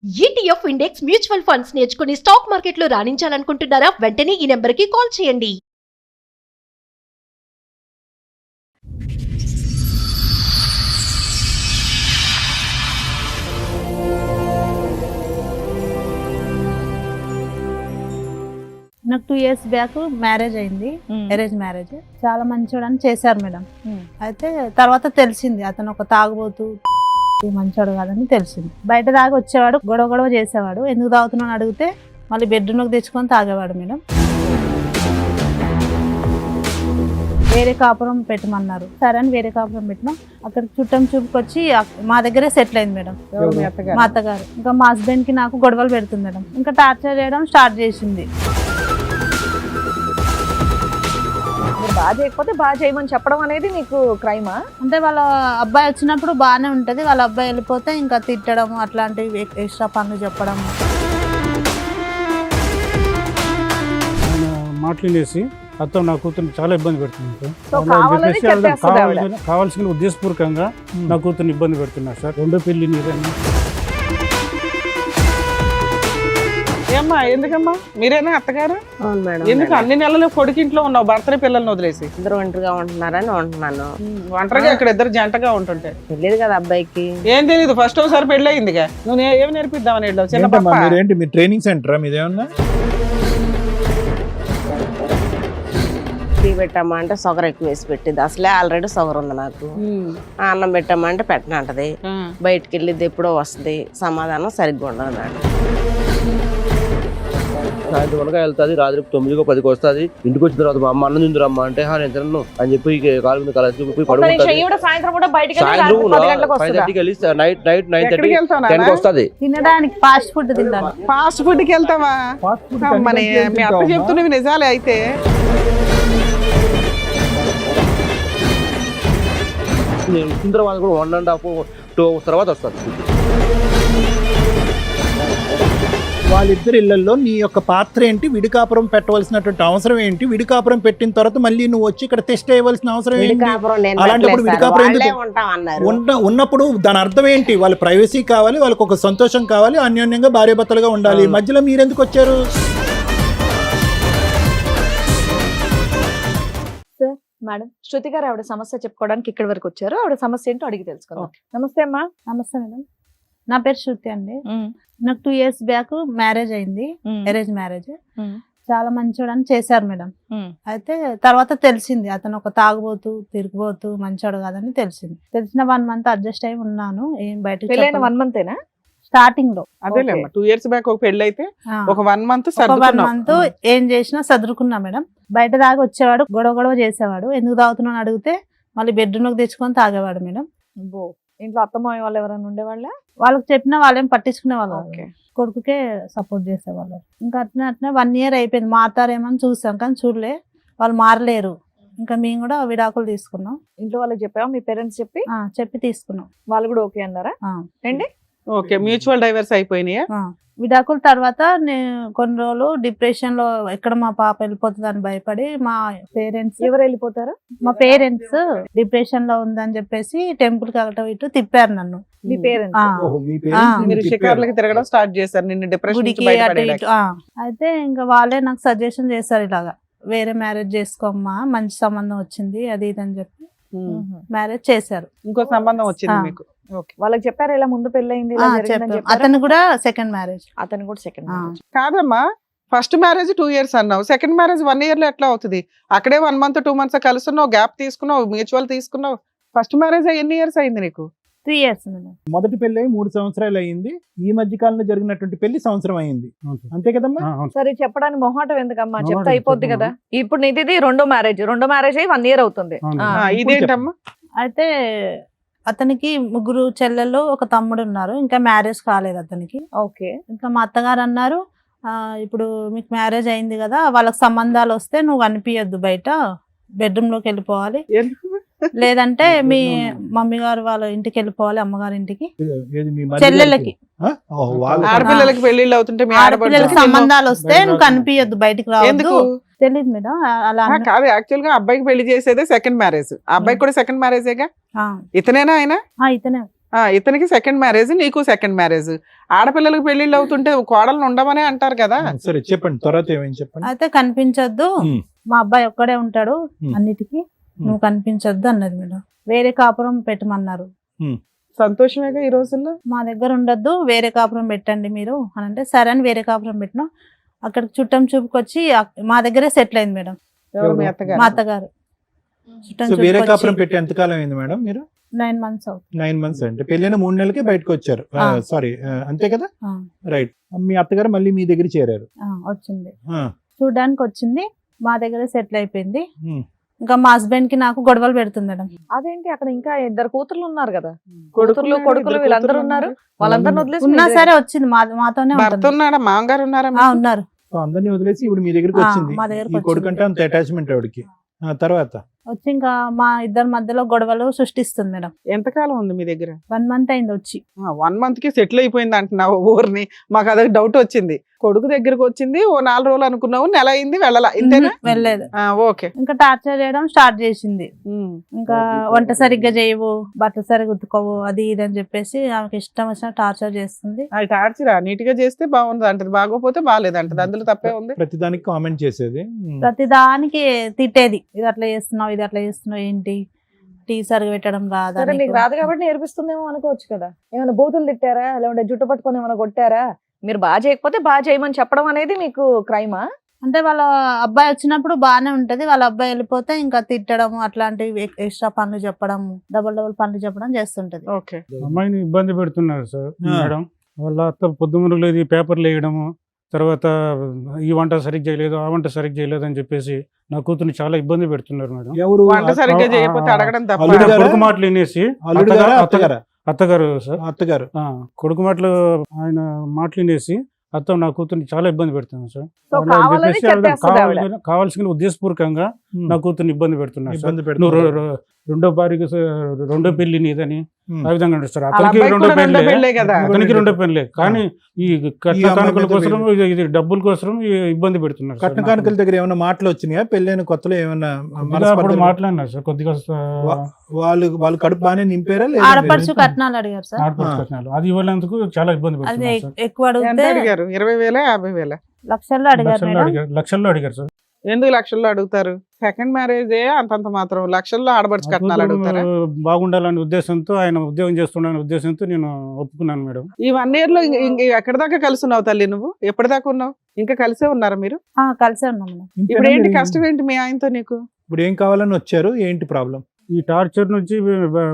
ETF index mutual funds నేర్చుకుని stock మార్కెట్లో రాణించాలనుకుంటున్నారా? వెంటనే ఈ నెంబర్కి కాల్ చేయండి. నాకు 2 years బ్యాక్ మ్యారేజ్ అయింది, అరేంజ్ మ్యారేజ్. చాలా మంచోడని చేశారు మేడం. అయితే తర్వాత తెలిసింది అతను ఒక తాగుబోతు, మంచోడు కాదని తెలిసింది. బయట దాకా వచ్చేవాడు, గొడవ చేసేవాడు. ఎందుకు తాగుతున్నాను అడిగితే మళ్ళీ బెడ్రూమ్లోకి తెచ్చుకొని తాగేవాడు మేడం. వేరే కాపురం పెట్టమన్నారు, సరే అని వేరే కాపురం పెట్టినాం. అక్కడ చుట్టం చూపుకొచ్చి మా దగ్గరే సెటిల్ అయింది మేడం, మా అత్తగారు. ఇంకా మా హస్బెండ్కి నాకు గొడవలు పెడుతుంది మేడం. ఇంకా టార్చర్ చేయడం స్టార్ట్ చేసింది. బాగా చేయకపోతే బాగా చేయమని చెప్పడం అనేది నీకు క్రైమా? అంటే వాళ్ళ అబ్బాయి వచ్చినప్పుడు బాగానే ఉంటుంది, వాళ్ళ అబ్బాయి వెళ్ళిపోతే ఇంకా తిట్టడం, అట్లాంటివి ఎక్స్ట్రా పనులు చెప్పడం. మాట్లాడేసి అత్త నా కూతుర్ని చాలా ఇబ్బంది పెడుతుంది సో కావాలని చెప్పేస్తుంది ఆవిడ. కావాల్సిన ఉద్దేశపూర్వకంగా నా కూతుర్ని ఇబ్బంది పెడుతున్నారు సార్. రెండో పెళ్లి నీరేనా? ఏమ్మా ఎందుకమ్మా మీరేనా అత్తగారు? అవును మేడం. ఎందుకు అన్ని నెలలు కొడుకింట్లో ఉన్నావు, భర్తని పిల్లల్ని వదిలేసి? ఇద్దరు ఒంటరిగా ఉంటున్నారని ఉంటున్నాను. ఒంటరిగా ఇక్కడ ఇద్దరు జంటగా ఉంటుంటే తెలియదు కదా అబ్బాయికి. ఏం తెలియదు, ఫస్ట్ ఒకసారి పెళ్లి అయిందిగా. నువ్వు ఏం నేర్పిద్దామని వెళ్ళావు? చిన్న పాప. మీరేంటి మీ ట్రైనింగ్ సెంటరా మీదేమన్నా? టీ పెట్టామా అంటే సొగరు ఎక్కువ వేసి పెట్టింది. అసలే ఆల్రెడీ సొగరు ఉంది నాకు. అన్నం పెట్టామా అంటే పెట్టనంటది. బయటికి వెళ్ళిద్ది ఎప్పుడో వస్తుంది, సమాధానం సరిగ్గా ఉండదు మేడం. సాయంత్రం వరకు వెళ్తుంది, రాత్రి 9కో 10కో వస్తుంది. ఇంటికి వచ్చిన తర్వాత మా అమ్మ అన్నం తిందురమ్మా అంటే నేను తినను అని చెప్పి కాలు మీద కలిసి పడుకుంటుంది. సాయంత్రం కూడా బయటికి సాయంత్రం 5:30కి వెళ్ళి నైట్ 9:30 10కి వస్తుంది. తినడానికి ఫాస్ట్ ఫుడ్ తింటాను. ఫాస్ట్ ఫుడ్ కి వెళ్తావా? మన మీ అత్త చెప్తున్నవి నిజాలే అయితే. నేను ఇచ్చిన తర్వాత కూడా 1.5 2 hours తర్వాత వస్తుంది. వాళ్ళిద్దరి ఇళ్లలో నీ యొక్క పాత్ర ఏంటి? విడికాపురం పెట్టవలసినటువంటి అవసరం ఏంటి? విడికాపురం పెట్టిన తర్వాత మళ్ళీ నువ్వు వచ్చి ఇక్కడ టెస్ట్ చేయవలసిన అవసరం ఏంటి? అలాంటప్పుడు విడికాపురం ఉన్నప్పుడు దాని అర్థం ఏంటి? వాళ్ళ ప్రైవసీ కావాలి, వాళ్ళకి ఒక సంతోషం కావాలి, అన్యోన్యంగా భార్యాభర్తలుగా ఉండాలి. మధ్యలో మీరెందుకు వచ్చారు? మేడం, శృతి గారు ఆవిడ సమస్య చెప్పుకోవడానికి ఇక్కడి వరకు వచ్చారు. ఆవిడ సమస్య ఏంటో అడిగి తెలుసుకుందాం. నమస్తే అమ్మా. నమస్తే మేడం, నా పేరు శృతి అండి. నాకు 2 years బ్యాక్ మ్యారేజ్ అయింది, అరేంజ్ మ్యారేజ్. చాలా మంచోడని చేశారు మేడం. అయితే తర్వాత తెలిసింది అతను ఒక తాగుబోతు, తిరిగిపోతూ, మంచోడు కాదని తెలిసింది. తెలిసిన 1 month అడ్జస్ట్ అయి ఉన్నాను. ఏం బయటకు పెళ్ళైన 1 month స్టార్టింగ్ లో. అదేలేమ్మా, 2 years బ్యాక్ ఒక పెళ్లి అయితే ఒక 1 month 1 month ఏం చేసినా సదురుకున్నా మేడం. బయట దాకా వచ్చేవాడు, గొడవ చేసేవాడు. ఎందుకు తాగుతున్నాను అడిగితే మళ్ళీ బెడ్రూమ్లోకి తెచ్చుకొని తాగేవాడు మేడం. ఇంట్లో అత్తమ్మ వాళ్ళు ఎవరైనా ఉండేవాళ్ళ? వాళ్ళకి చెప్పినా వాళ్ళేం పట్టించుకునే వాళ్ళు, కొడుకుకే సపోర్ట్ చేసేవాళ్ళు. ఇంకా అట్నే 1 year అయిపోయింది. మారుతారేమని చూసాం కానీ చూడలే, వాళ్ళు మారలేరు. ఇంకా మేము కూడా విడాకులు తీసుకున్నాం. ఇంట్లో వాళ్ళకి చెప్పావా? మీ పేరెంట్స్ చెప్పి తీసుకున్నాం. వాళ్ళు కూడా ఓకే అన్నారా? ఏంటి, ఓకే, మ్యూచువల్ డైవర్స్ అయిపోయినాయా? విడాకుల తర్వాత నేను కొన్ని రోజులు డిప్రెషన్ లో, ఎక్కడ మా పాప వెళ్ళిపోతుంది అని భయపడి మా పేరెంట్స్. ఎవరు వెళ్ళిపోతారు? మా పేరెంట్స్ డిప్రెషన్ లో ఉందని చెప్పేసి టెంపుల్ కి అటు ఇటు తిప్పారు నన్ను. మీ పేరెంట్స్ మీరు షికార్లకి తిరగడం స్టార్ట్ చేశారు నిన్ను డిప్రెషన్ నుంచి గుడికి అటు బయటపడేయడానికి. ఇటు. అయితే ఇంకా వాళ్ళే నాకు సజెషన్ చేస్తారు, ఇలాగా వేరే మ్యారేజ్ చేసుకోమ్మా, మంచి సంబంధం వచ్చింది అది ఇది అని చెప్పి మ్యారేజ్ చేశారు. ఇంకో సంబంధం వచ్చింది మీకు? వాళ్ళకి చెప్పారు ఇలా ముందు పెళ్ళయింది? అతను కూడా సెకండ్ మ్యారేజ్. అతను కూడా సెకండ్ మ్యారేజ్. కాదమ్మా, ఫస్ట్ మ్యారేజ్ 2 years అన్నావు, సెకండ్ మ్యారేజ్ 1 year లో ఎట్లా అవుతుంది? అక్కడే 1 month 2 months కలుస్తున్నావు, గ్యాప్ తీసుకున్నావు, మ్యూచువల్ తీసుకున్నావు. ఫస్ట్ మ్యారేజ్ ఎన్ని ఇయర్స్ అయింది నీకు? 3 years. మొదటి పెళ్లి 3 సంవత్సరాలు అయింది. ఈ మధ్య కాలంలో జరిగినటువంటి పెళ్లి సంవత్సరం అయింది, అంతే కదమ్మా? సరే, చెప్పడానికి మొహాటం ఎందుకమ్మా, చెప్తే అయిపోద్ది కదా. ఇప్పుడు నీది రెండో మ్యారేజ్ అయ్యి 1 year అవుతుంది. ఇదేంటమ్మా? అయితే అతనికి 3 చెల్లెలు, ఒక తమ్ముడు ఉన్నారు. ఇంకా మ్యారేజ్ కాలేదు అతనికి. ఓకే. ఇంకా మా అత్తగారు అన్నారు, ఇప్పుడు మీకు మ్యారేజ్ అయింది కదా, వాళ్ళకి సంబంధాలు వస్తే నువ్వు కనిపించద్దు, బయట బెడ్రూమ్ లోకి వెళ్ళిపోవాలి, లేదంటే మీ మమ్మీ గారు వాళ్ళ ఇంటికి వెళ్ళిపోవాలి, అమ్మగారి ఇంటికి. చెల్లెళ్ళకి, ఆడపిల్లలకి పెళ్లిళ్ళు అవుతుంటే మీ ఆడపిల్లలకి సంబంధాలు వస్తే నువ్వు కనిపించద్దు, బయటికి రావద్దు. తెలియదు మేడం అలా కాదు. యాక్చువల్ గా అబ్బాయికి పెళ్లి చేసేదే సెకండ్ మ్యారేజ్. అబ్బాయికి కూడా సెకండ్ మ్యారేజేగా. ఇతనేనా ఆయన? ఇతనే. ఇతనికి సెకండ్ మ్యారేజ్, నీకు సెకండ్ మ్యారేజ్. ఆడపిల్లలకు పెళ్లిళ్ళు అవుతుంటే కోడలను ఉండమనే అంటారు కదా. సరే చెప్పండి, తర్వాత ఏమేమి చెప్పండి. అయితే కనిపించొద్దు, ఉమ్. మా అబ్బాయి ఒక్కడే ఉంటాడు ఉమ్. అన్నిటికీ, నువ్వు కనిపించొద్దు అన్నది మేడం. వేరే కాపురం పెట్టమన్నారు. సంతోషమేగా ఈ రోజుల్లో. మా దగ్గర ఉండొద్దు, వేరే కాపురం పెట్టండి మీరు అని అంటే సరే అని వేరే కాపురం పెట్టినాం. అక్కడికి చుట్టం చూపుకొచ్చి మా దగ్గరే సెటిల్ అయింది మేడం. ఎవరు మీ అత్తగారు? మా అత్తగారు చుట్టం సో వేరే కాపురం చూపుకొచ్చి పెట్టి ఎంతకాలం అయింది మేడం మీరు? 9 months అవుతుంది. 9 months అంటే పెళ్ళైన 3 నెలలకే బయటకు వచ్చారు. ఆ. సారీ, అంతే కదా? ఆ, రైట్. మీ అత్తగారు మళ్ళీ మీ దగ్గర చేరారు. వచ్చింది, ఆ. చూడడానికి వచ్చింది, మా దగ్గరే సెటిల్ అయిపోయింది. ఉమ్. ఇంకా మా హస్బెండ్ కి నాకు గొడవలు పెడుతుంది మేడం. అదేంటి అక్కడ ఇంకా 2 కూతుర్లు ఉన్నారు కదా, కొడుకులు, కొడుకులు ఇద్దరు వీళ్ళందరూ కూతుర్లు ఉన్నారు. ఉన్నారు. వాళ్ళందరిని వదిలేసి ఉన్నా మీరు సరే వచ్చింది, మాతోనే భర్త ఉంటుంది. ఉన్నాడా? మామగారు ఉన్నారా? ఆ, ఉన్నారు. సో అందరినీ వదిలేసి ఇప్పుడు మీ దగ్గరికి ఆ, వచ్చింది. మా దగ్గరికి ఈ కొడుకు అంటే అంత అటాచ్మెంట్ ఆవిడకి. తర్వాత వచ్చి ఇంకా మా ఇద్దరి మధ్యలో గొడవలు సృష్టిస్తుంది మేడం. ఎంతకాలం ఉంది మీ దగ్గర? 1 month అయింది వచ్చి. 1 month కి సెటిల్ అయిపోయింది అంటున్నావు ఊరిని. మాకు అదే డౌట్ వచ్చింది. కొడుకు దగ్గరకు వచ్చింది, ఓ 4 రోజులు అనుకున్నావు, నెల అయింది, వెళ్ళలా, ఇంతేనా? వెళ్ళలేదు. ఓకే. ఇంకా టార్చర్ చేయడం స్టార్ట్ చేసింది. ఇంకా వంట సరిగ్గా చేయవు, బట్టలు సరిగ్గా ఉతుకోవు, అది ఇది అని చెప్పేసి ఆమెకి ఇష్టం వచ్చిన టార్చర్ చేస్తుంది. అది టార్చరా? నీట్ గా చేస్తే బాగుంది అంటది, బాగోపోతే బాగాలేదు అంటది. అందులో తప్పే ఉంది. ప్రతిదానికి కామెంట్ చేసేది. ప్రతి దానికి తిట్టేది, ఇది అట్లా చేస్తున్నావు, ఇది అట్లా చేస్తున్నావు, ఏంటి టీ సరిగా పెట్టడం రాదా సరే నీకు? మీకు రాదు కాబట్టి నేర్పిస్తుందేమో అనుకోవచ్చు కదా. ఏమైనా బూతులు తిట్టారా, లేదంటే జుట్టు పట్టుకొని ఏమైనా కొట్టారా? మీరు బాగా చేయకపోతే బాగా చేయమని చెప్పడం అనేది మీకు క్రైమా? అంటే వాళ్ళ అబ్బాయి వచ్చినప్పుడు బాగానే ఉంటది, వాళ్ళ అబ్బాయి వెళ్ళిపోతే ఇంకా తిట్టడం, అట్లాంటివి ఎక్స్ట్రా పనులు చెప్పడం, డబుల్ పనులు చెప్పడం చేస్తుంటది. ఓకే. అమ్మాయిని ఇబ్బంది పెడుతున్నారు సార్ ఆ. మేడం. వాళ్ళ అత్త పొద్దుమురులు ఇది పేపర్లు వేయడము, తర్వాత ఈ వంట సరిగ్గా చేయలేదు, ఆ వంట సరిగ్గా చేయలేదు అని చెప్పేసి నా కూతుర్ని చాలా ఇబ్బంది పెడుతున్నారు మేడం. ఎవరు? వంట సరిగ్గా చేయకపోతే అడగడం తప్ప. అల్లుడు గారా? కొడుకు మాటలు వినేసి అల్లుడు గారా, అత్తగారా? అత్తగారు సార్. అత్తగారు. కొడుకు మాటలు ఆయన మాటలు వినేసి అత్త నా కూతుర్ని చాలా ఇబ్బంది పెడుతున్నాను సార్. సో అలా అని కావాలని చెప్పేసి ఆవిడ చెప్పేస్తుంది ఆవిడ. కావాల్సిన ఉద్దేశపూర్వకంగా నా కూతుర్ని ఇబ్బంది పెడుతున్నారు సార్. ఇబ్బంది నువ్వు పెడుతున్నారు. రెండో భార్యకి రెండో పెళ్లి నీదని ఉమ్. ఆ విధంగా నడుస్తారు. వాళ్ళ అతనికి అబ్బాయికి రెండో కూడా రెండో పెళ్లే, పెళ్ళే కదా. అతనికి రెండో పెళ్లే. కానీ ఈ కట్న ఈ అమ్మాయి కానుకల మీద కోసం ఇది డబ్బుల కోసం ఇబ్బంది పెడుతున్నారు సార్ కట్న నాకు. కానుకల దగ్గర ఏమైనా మాటలు వచ్చినాయా? పెళ్ళైన కొత్తలో ఏమైనా కొద్దిగా అప్పుడు మనస్పర్ధలు? మాట్లాడినారు సార్ కొద్దిగా వాళ్ళు కడుపు బాగానే నింపారా లేదా? ఆడపడుచు కట్నాలు అడిగారు సార్. ఆడపడుచుకున్నారు. అది ఇవ్వలేందుకు చాలా ఇబ్బంది అది పెడుతున్నారు సార్. ఎక్కువ ఎంత అడిగితే అడిగారు? 20,000 50,000? లక్షల్లో అడిగారు మేడం. లక్షల్లో అడిగారు సార్. ఎందుకు లక్షల్లో అడుగుతారు? సెకండ్ మ్యారేజే అంతంత మాత్రం, లక్షల్లో ఆడబడుచు కట్నాలు అడుగుతారా? బాగుండాలనే ఉద్దేశంతో, ఆయన ఉద్యోగం చేస్తున్నాడనే ఉద్దేశంతో నేను ఒప్పుకున్నాను మేడం. ఈ 1 year లో ఎక్కడి దాకా కలిసి ఉన్నావు తల్లి? నువ్వు ఎప్పటిదాకా ఉన్నావు? ఇంకా కలిసే ఉన్నారా మీరు? కలిసే ఉన్నాం మేడం. ఇప్పుడు ఏంటి ఇంతేనా? కష్టం ఏంటి మీ ఆయనతో నీకు? ఇప్పుడు ఏం కావాలని వచ్చారు? ఏంటి ప్రాబ్లం? ఈ టార్చర్ నుంచి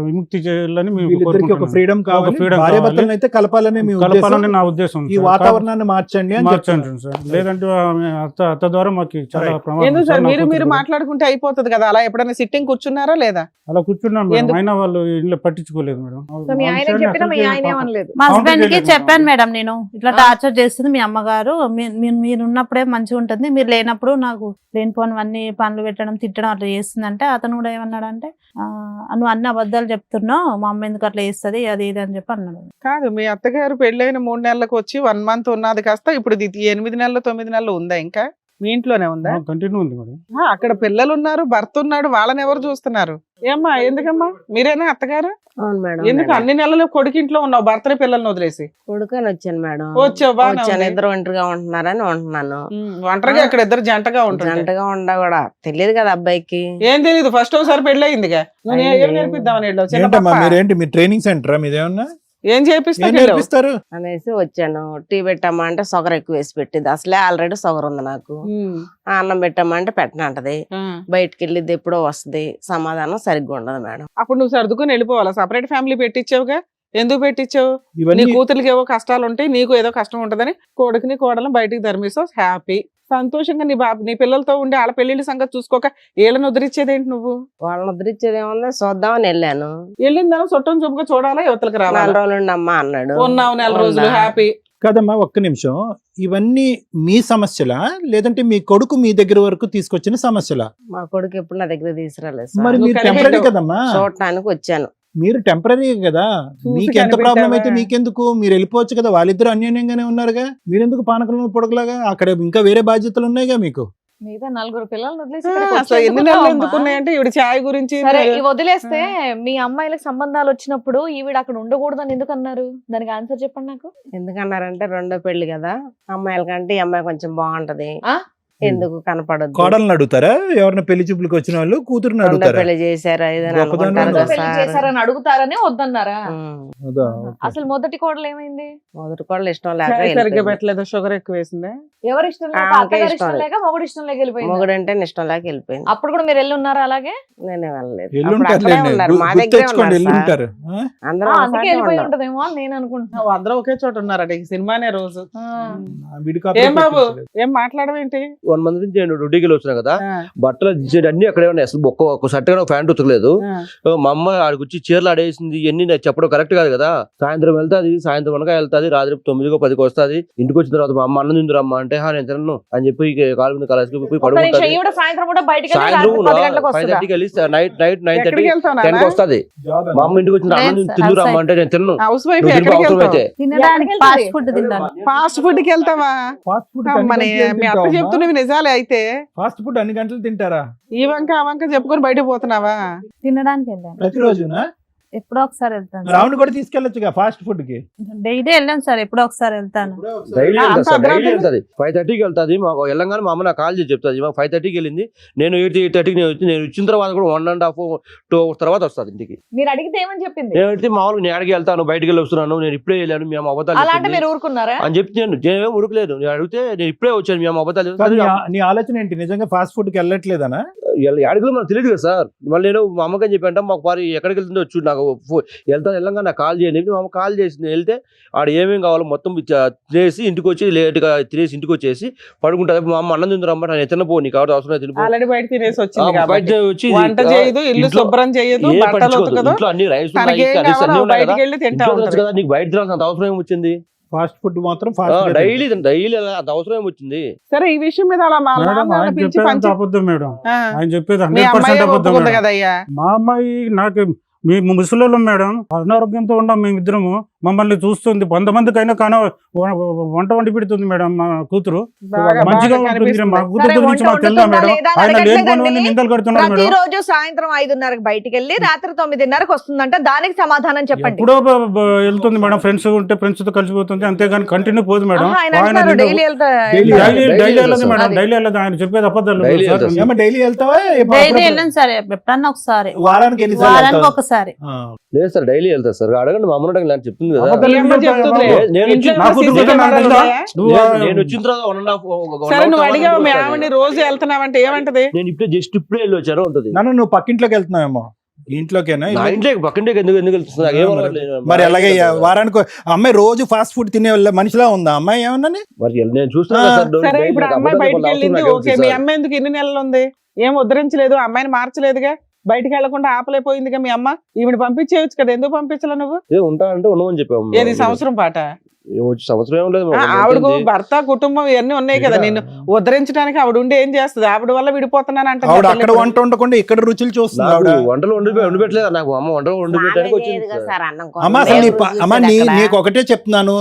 విముక్తి చేయాలని మేము వీళ్ళిద్దరికి ఒక కోరుకుంటున్నాం. ఫ్రీడమ్ కావాలి, freedom భార్య కావాలి. భర్తలను అయితే కలపాలని మీ కలపాలని ఉద్దేశం. నా ఉద్దేశం ఈ సార్. వాతావరణాన్ని మార్చండి అని మార్చండి చెప్తున్నారు. సార్. లేదంటే ఆమె అత్త ద్వారా మాకు చాలా Right. ప్రమాదం ఎందుకు సార్. సార్? నా మీరు కూతురు మీరు కూడా. మాట్లాడుకుంటే అయిపోతుంది కదా. అలా ఎప్పుడైనా సిట్టింగ్ కూర్చున్నారా లేదా? అలా కూర్చున్నాం మేడం. ఎందుకు? అయినా వాళ్ళు ఇంట్లో పట్టించుకోలేదు మేడం. సో మీ ఆయన చెప్పినా మీ ఆయన ఏమనలేదు. మా Counter హస్బెండ్ కి చేయలేదు చెప్పాను మేడం, నేను ఇట్లా ఆ. టార్చర్ చేస్తుంది మీ అమ్మగారు, మీరు ఉన్నప్పుడే మంచిగా ఉంటుంది, మీరు లేనప్పుడు నాకు లేనిపోనివన్నీ పనులు పెట్టడం, తిట్టడం అట్లా చేస్తుందంటే అతను కూడా ఏమన్నాడంటే నువ్వు అన్ని అబద్ధాలు చెప్తున్నావు, మా అమ్మ ఎందుకు అట్లా చేస్తుంది, అది ఇది అని చెప్పి అన్నాడు. కాదు, మీ అత్తగారు పెళ్ళైన 3 నెలలకు వచ్చి 1 month ఉన్నది కాస్త ఇప్పుడు ఇది 8 నెలలు 9 నెలలు ఉందా? ఇంకా మీ ఇంట్లోనే ఉందా? కంటిన్యూ ఉంది మేడం. అక్కడ పిల్లలు ఉన్నారు, భర్త ఉన్నాడు, వాళ్ళని ఎవరు చూస్తున్నారు? ఏమ్మా, ఎందుకమ్మా? మీరేనా అత్తగారు? అవును మేడం. ఎందుకు అన్ని నెలలు కొడుకింట్లో ఉన్నావు, భర్తని పిల్లల్ని వదిలేసి కొడుకని వచ్చాను మేడం. వచ్చావు, బాగానే వచ్చాను, ఉంది. ఇద్దరు ఒంటరిగా ఉంటున్నారని ఉంటున్నాను. ఒంటరిగా అక్కడ ఇద్దరు జంటగా ఉంటుంది. జంటగా ఉండా కూడా తెలియదు కదా అబ్బాయికి. ఏం తెలియదు, ఫస్ట్ ఒకసారి పెళ్లి అయిందిగా. నువ్వు ఏం నేర్పిద్దామని వెళ్ళావు? చిన్న ఏంటమ్మా పాప. మీరేంటి, మీ ట్రైనింగ్ సెంటరా మీదేమన్నా? ఏం చేపిస్తా ఏం నేర్పిస్తారు? అనేసి వచ్చాను. టీ పెట్టమ్మా అంటే షుగర్ ఎక్కువ వేసి పెట్టింది. అసలే ఆల్రెడీ షుగర్ ఉంది నాకు. అన్నం పెట్టమ్మా అంటే పెట్టనంటది. బయటకు వెళ్ళిద్ది ఎప్పుడో వస్తుంది, సమాధానం సరిగ్గా ఉండదు మేడం. అప్పుడు నువ్వు సర్దుకుని వెళ్ళిపోవాలా? సపరేట్ ఫ్యామిలీ పెట్టించావుగా, ఎందుకు పెట్టించావు? నీ ఇవన్నీ కూతురికి ఏవో కష్టాలు ఉంటాయి, నీకు ఏదో కష్టం ఉంటదని కొడుకుని కోడలను బయటికి ధర్మిస్తావు. హ్యాపీ, సంతోషంగా నీ పిల్లలతో ఉండి వాళ్ళ పెళ్లిళ్ళ సంగతి చూసుకోక వీళ్ళని ఉద్ధరించేదేంటి నువ్వు? వాళ్ళని ఉద్ధరించేది ఏముంది, చూద్దామని వెళ్ళాను. వెళ్ళిందా చుట్టం చూపుగా చూడాలా, యువతలకు 4 రావాలి. రోజులు ఉండమ్మా అన్నాడు. ఉన్నావు 4 రోజులు ఉన్నా. హ్యాపీ. కదమ్మా, ఒక్క నిమిషం. ఇవన్నీ మీ సమస్యలా లేదంటే మీ కొడుకు మీ దగ్గర వరకు తీసుకొచ్చిన సమస్యలా? మా కొడుకు ఎప్పుడు నా దగ్గర తీసుకురాలేదు మరి సార్. మీరు నువ్వు టెంపరీ కనిపెట్టావు. కదమ్మా, చూడటానికి వచ్చాను. మీరు టెంపరీ కదా. చూసి మీకు ఎంత కనిపెట్టావా? ప్రాబ్లం అయితే మీకెందుకు, మీరు వెళ్ళిపోవచ్చు కదా. వాళ్ళిద్దరు అన్యోన్యంగానే ఉన్నారుగా, మీరెందుకు పానకంలో పొడగలాగా? అక్కడ ఇంకా వేరే బాధ్యతలు ఉన్నాయిగా మీకు. మిగతా 4 పిల్లల్ని వదిలేసి ఆ, ఇక్కడికి అసలు వచ్చి ఎన్ని ఎందుకు నెలలు ఉన్నావమ్మా? ఎందుకున్నాయంటే ఈవిడ ఛాయ్ గురించి సరే ఇవి వదిలేస్తే మీ అమ్మాయిలకు సంబంధాలు వచ్చినప్పుడు ఈవిడ అక్కడ ఉండకూడదని ఎందుకు అన్నారు? దానికి ఆన్సర్ చెప్పండి నాకు. ఎందుకన్నారంటే రెండో పెళ్లి కదా, అమ్మాయిల కంటే ఈ అమ్మాయి కొంచెం బాగుంటది, ఆ? ఎందుకు కనపడదు, కోడల్ని అడుగుతారా? ఎవరిని పెళ్లి చూపులకు వచ్చిన వాళ్ళు కూతురుని రెండో అడుగుతారా? పెళ్లి చేశారు ఇదని గొప్పదనం అనుకుంటారు ఉందా? కదా పెళ్లి సార్. చేశారని అడుగుతారని వద్దన్నారా? అదా, ఓకే. అసలు మొదటి కోడలు ఏమైంది? మొదటి కోళ్ళు ఇష్టం లేక ఛాయ్ సరిగ్గా వెళ్ళిపోయింది. పెట్టలేదు, షుగర్ ఎక్కువ వేసిందా? ఎవరి ఇష్టం లేక, ఆమెకే అత్తగారి ఇష్టం ఇష్టం లేదు. లేక, మొగుడు ఇష్టం లేక వెళ్ళిపోయింది. మొగుడంటే ఇష్టం లేక వెళ్ళిపోయింది. అప్పుడు కూడా మీరు వెళ్ళి ఉన్నారా అలాగే? నేనే వెళ్ళలేదు. అప్పుడు ఎల్లుంటారు అక్కడే లేండి. ఉన్నారు, మా దగ్గరే గుర్తెచ్చుకోండి, ఉన్నారు సార్. ఎల్లుంటారు. ఆ? అందరూ అందుకే ఒకసారి వెళ్ళిపోయి ఉన్నారు. ఉంటదేమో అని నేను అనుకుంటున్నా. అందరూ ఒకే చోట ఉన్నారట ఈ సినిమానే రోజు. విడికాపురం ఏం బాబు పెట్టించలేదు. ఏం మాట్లాడమేంటి? 1 మంత్ నుంచి నేను డ్యూటీకి వెళ్ళి వచ్చినా కదా, ఆ, బట్టలు అన్ని అక్కడే ఉన్నాయి. అసలు ఒక్క షర్ట్ ఒక ప్యాంట్ ఉతకలేదు. ఆ. మా అమ్మ ఆడికి వచ్చి చీరలు ఆడేసింది, ఇవన్నీ నాకు చెప్పడం కరెక్ట్ కాదు కదా. సాయంత్రం వెళ్తాది, సాయంత్రం అనగా వెళ్తాది, రాత్రి 9కో 10కో వస్తుంది. ఇంటికి వచ్చిన తర్వాత మా అమ్మ అన్నం తిందురమ్మా అంటే నేను తినను అని చెప్పి కాలు మీద కాలేసుకు పోయి ఒక్క నిమిషం, పడుకుంటుంది. ఈవిడ సాయంత్రం కూడా బయటికి వెళ్ళి సాయంత్రం రాత్రి 10 గంటలకు వస్తుందా? 5:30కి వెళ్ళి నైట్ 9:30 ఎక్కడికి వెళ్తావు 10కి వస్తుంది. జాబ్ మా అమ్మ ఇంటికి వచ్చిన అన్నం లేదు సార్, తిందురమ్మా outside. అంటే నేను తిన్ను. హౌస్ వైఫ్ నువ్వు తిరుగు ఎక్కడికి అవసరం వెళ్తావు? అయితే తినడానికి ఎక్కడికి ఫాస్ట్ వెళ్తుంది? ఫుడ్ తినడానికి. ఫాస్ట్ ఫుడ్ కి వెళ్తావా? ఫాస్ట్ ఫుడ్ అమ్మని మీ అత్త చెప్తున్నవి నిజాలే అయితే. ఫాస్ట్ ఫుడ్ అన్ని గంటలు తింటారా ఈ వంక ఆ వంక చెప్పుకొని బయటకు పోతున్నావా? తినడానికి వెళ్ళాను. ప్రతిరోజునా? ఎప్పుడో ఒకసారి వెళ్తాను. రావుని కూడా తీసుకెళ్ళొచ్చుగా ఫాస్ట్ ఫుడ్ కి. డైలీ వెళ్ళాను సార్, ఎప్పుడో ఒకసారి వెళ్తాను. డైలీ అంత వెళ్తా సార్, డైలీ అర్ధరాత్రి? వెళ్తాది. 5:30కి వెళ్తాది. మాకు వెళ్ళంగానే మా అమ్మ నాకు కాల్ చేసి చెప్తాది. మాకు 5:30కి వెళ్ళింది, నేను 8:30కి నేను వచ్చిన తర్వాత కూడా 1.5 2 hours తర్వాత వస్తుంది ఇంటికి. మీరు అడిగితే ఏమని చెప్పింది? నేను మామూలుగా నేను అడిగి వెళ్తాను, బయటికి వెళ్ళి వస్తున్నాను, నేను ఇప్పుడే వెళ్ళాను, మేము అబద్ధాలు అలా అంటే చెప్పింది మీరు ఊరుకున్నారా? అని చెప్పి నేనేం ఉడకలేదు. నేను అడిగితే నేను ఇప్పుడే వచ్చాను, మేము అబద్ధాలు కానీ చెప్తాను. నీ ఆలోచన ఏంటి? నిజంగా ఫాస్ట్ ఫుడ్ కి వెళ్ళట్లేదనా? అడిగితే మనకు తెలియదు కదా సార్. మళ్ళీ నేను మా అమ్మకని చెప్పంట, మాకు వారి ఎక్కడికి వెళ్తుందో వచ్చి నాకు వెళ్ళంగా నాకు కాల్ చేయండి. మా అమ్మ కాల్ చేసింది. వెళ్తే ఆడ ఏమేమి కావాలో మొత్తం తినేసి ఇంటికి వచ్చి లేట్గా తినేసి ఇంటికి వచ్చేసి పడుకుంటుంది. మా అమ్మ అన్నం తిందరమ్మా, నేను తినపో, నీకు కాబట్టి అవసరం లేదు తినిపో. ఆల్రెడీ బయట తినేసి వచ్చింది బయట కాబట్టి వచ్చి వంట చేయదు, ఇల్లు ఇంట్లో శుభ్రం చేయదు, ఏం బట్టలు పట్టించుకోదు. ఉతకదు. ఇంట్లో అన్ని రైస్ ఉన్నాయి, తనకేం కర్రీస్ అన్ని కావాలో ఉన్నాయి కదా, బయటికి వెళ్ళి తింటా ఇంట్లో తినొచ్చు ఉంటది. కదా, నీకు బయట తినాల్సిన అవసరం ఏమి వచ్చింది? ఫాస్ట్ ఫుడ్ మాత్రం ఫాస్ట్ డైలీ అంత అవసరం ఏమి వచ్చింది? సరే ఈ విషయం మీద అలా మా మేడం నాన్న ఆయన పిలిచి చెప్పేది అంత పంచి అబద్ధం మేడం. ఆ, ఆయన చెప్పేది మీ 100% అమ్మాయి అబద్ధం ఒప్పుకుంది మేడం. కదయ్యా. మా అమ్మాయి నాకు మీ ముసలిలో మేడం అనారోగ్యంతో ఉన్నాం మేమిద్దరము. మమ్మల్ని చూస్తుంది, 100 మందికైనా కానీ వంట వండి పెడుతుంది మేడం మా కూతురు. బాగా మంచిగా బాగా ఉంటుంది కనిపిస్తుంది. మా కూతురు సరే, గురించి వంట మాకు తెలుసా వండుతుందా మేడం? లేదా అని ఆయన లేని అడగట్లేదండి. పనులన్నీ నిందలు కడుతున్నారు మేడం. ప్రతిరోజు సాయంత్రం 5:30కి బయటికి వెళ్ళి రాత్రి 9:30కి వస్తుందంట. దానికి సమాధానం చెప్పండి. ఎప్పుడో వెళ్తుంది మేడం, ఫ్రెండ్స్ ఉంటే ఫ్రెండ్స్ తో కలిసిపోతుంది, అంతేగాని కంటిన్యూ పోదు మేడం. ఆహా, ఆయన ఆయన అంటున్నారు నింద- డైలీ వెళ్తా. Daily డైలీ వెళ్ళదు మేడం, అది. డైలీ వెళ్ళదు. ఆయన చెప్పేది అబద్ధాలు Daily సార్. వెళ్తారు. ఏమో డైలీ వెళ్తావా? డైలీ వెళ్ళాను సార్, ఎప్పుడన్నా ఒకసారి, వారానికి ఎన్నిసార్లు వారానికి వెళ్తావు? ఒకసారి. ఆ. లేదు సార్, డైలీ వెళ్తా సార్. అడగండి, మా అమ్మ అడగండి, చెప్తుంది కదా. అబద్ధాలు ఈ అమ్మ ఎందుకు చెప్తుందిలే. చెప్తావు? నేను ఇంట్లో వచ్చి- నా కూతురు CCTV కూడా నాకు కెమెరాలు తెలుసా? ఉన్నాయా? నువ్వు నేను వచ్చిన తర్వాత 1.5 సరే నువ్వు అడిగావు మీ వస్తుంది. ఆవిడని రోజు వెళ్తున్నావంటే ఏమంటది? నేను ఇప్పుడే వెళ్ళి వచ్చాను ఉంటుంది. నాన్న నువ్వు పక్కింట్లోకి వెళ్తున్నావేమో, ఇంట్లోకేనా? నా ఇంట్లో పక్కింటికి ఎందుకు వెళ్తుంది? నాకు ఏం అలవాటు లేదు. మరి అలాగే వారానికి అమ్మాయి రోజు ఫాస్ట్ ఫుడ్ తినే మనిషిలా ఉందా అమ్మాయి? ఏమన్నా మరి నేను చూస్తున్నా కదా సార్, సరే ఇప్పుడు నాకు అమ్మాయి అబద్ధాలు బయటికి చెప్పాలి, వెళ్ళింది, అవసరం ఓకే. నాకు మీ తెలుసు అమ్మాయి ఎందుకు ఇన్ని నెలలు ఉంది? ఏం ఉద్ధరించలేదు, అమ్మాయిని మార్చలేదుగా, బయటికి వెళ్లకుండా ఆపలేకపోయిందిగా మీ అమ్మ. ఈవిడ పంపించేయచ్చు కదా, ఎందుకు పంపించలే నువ్వు? ఏ ఉంటా అంటే ఉండమని చెప్పాము. ఏది సంవత్సరం పాట? వచ్చి సంవత్సరం ఏం లేదు. ఆవిడకు భర్త కుటుంబం ఇవన్నీ ఉన్నాయి కదా, నిన్ను ఉద్ధరించడానికి ఆవిడ ఉండి ఏం చేస్తుంది? ఆవిడ వల్ల విడిపోతున్నాను ఆవిడ అక్కడ అంటే వంట ఉండకుండా ఇక్కడ రుచులు చూస్తుంది ఆవిడ. వంటలు వండి పెట్టలేదు నాకు అమ్మ, వంటలు వండి పెట్టడానికి వచ్చింది సార్. సార్ అన్నం అమ్మ అసలు అమ్మ నీకు ఒకటే చెప్తున్నాను,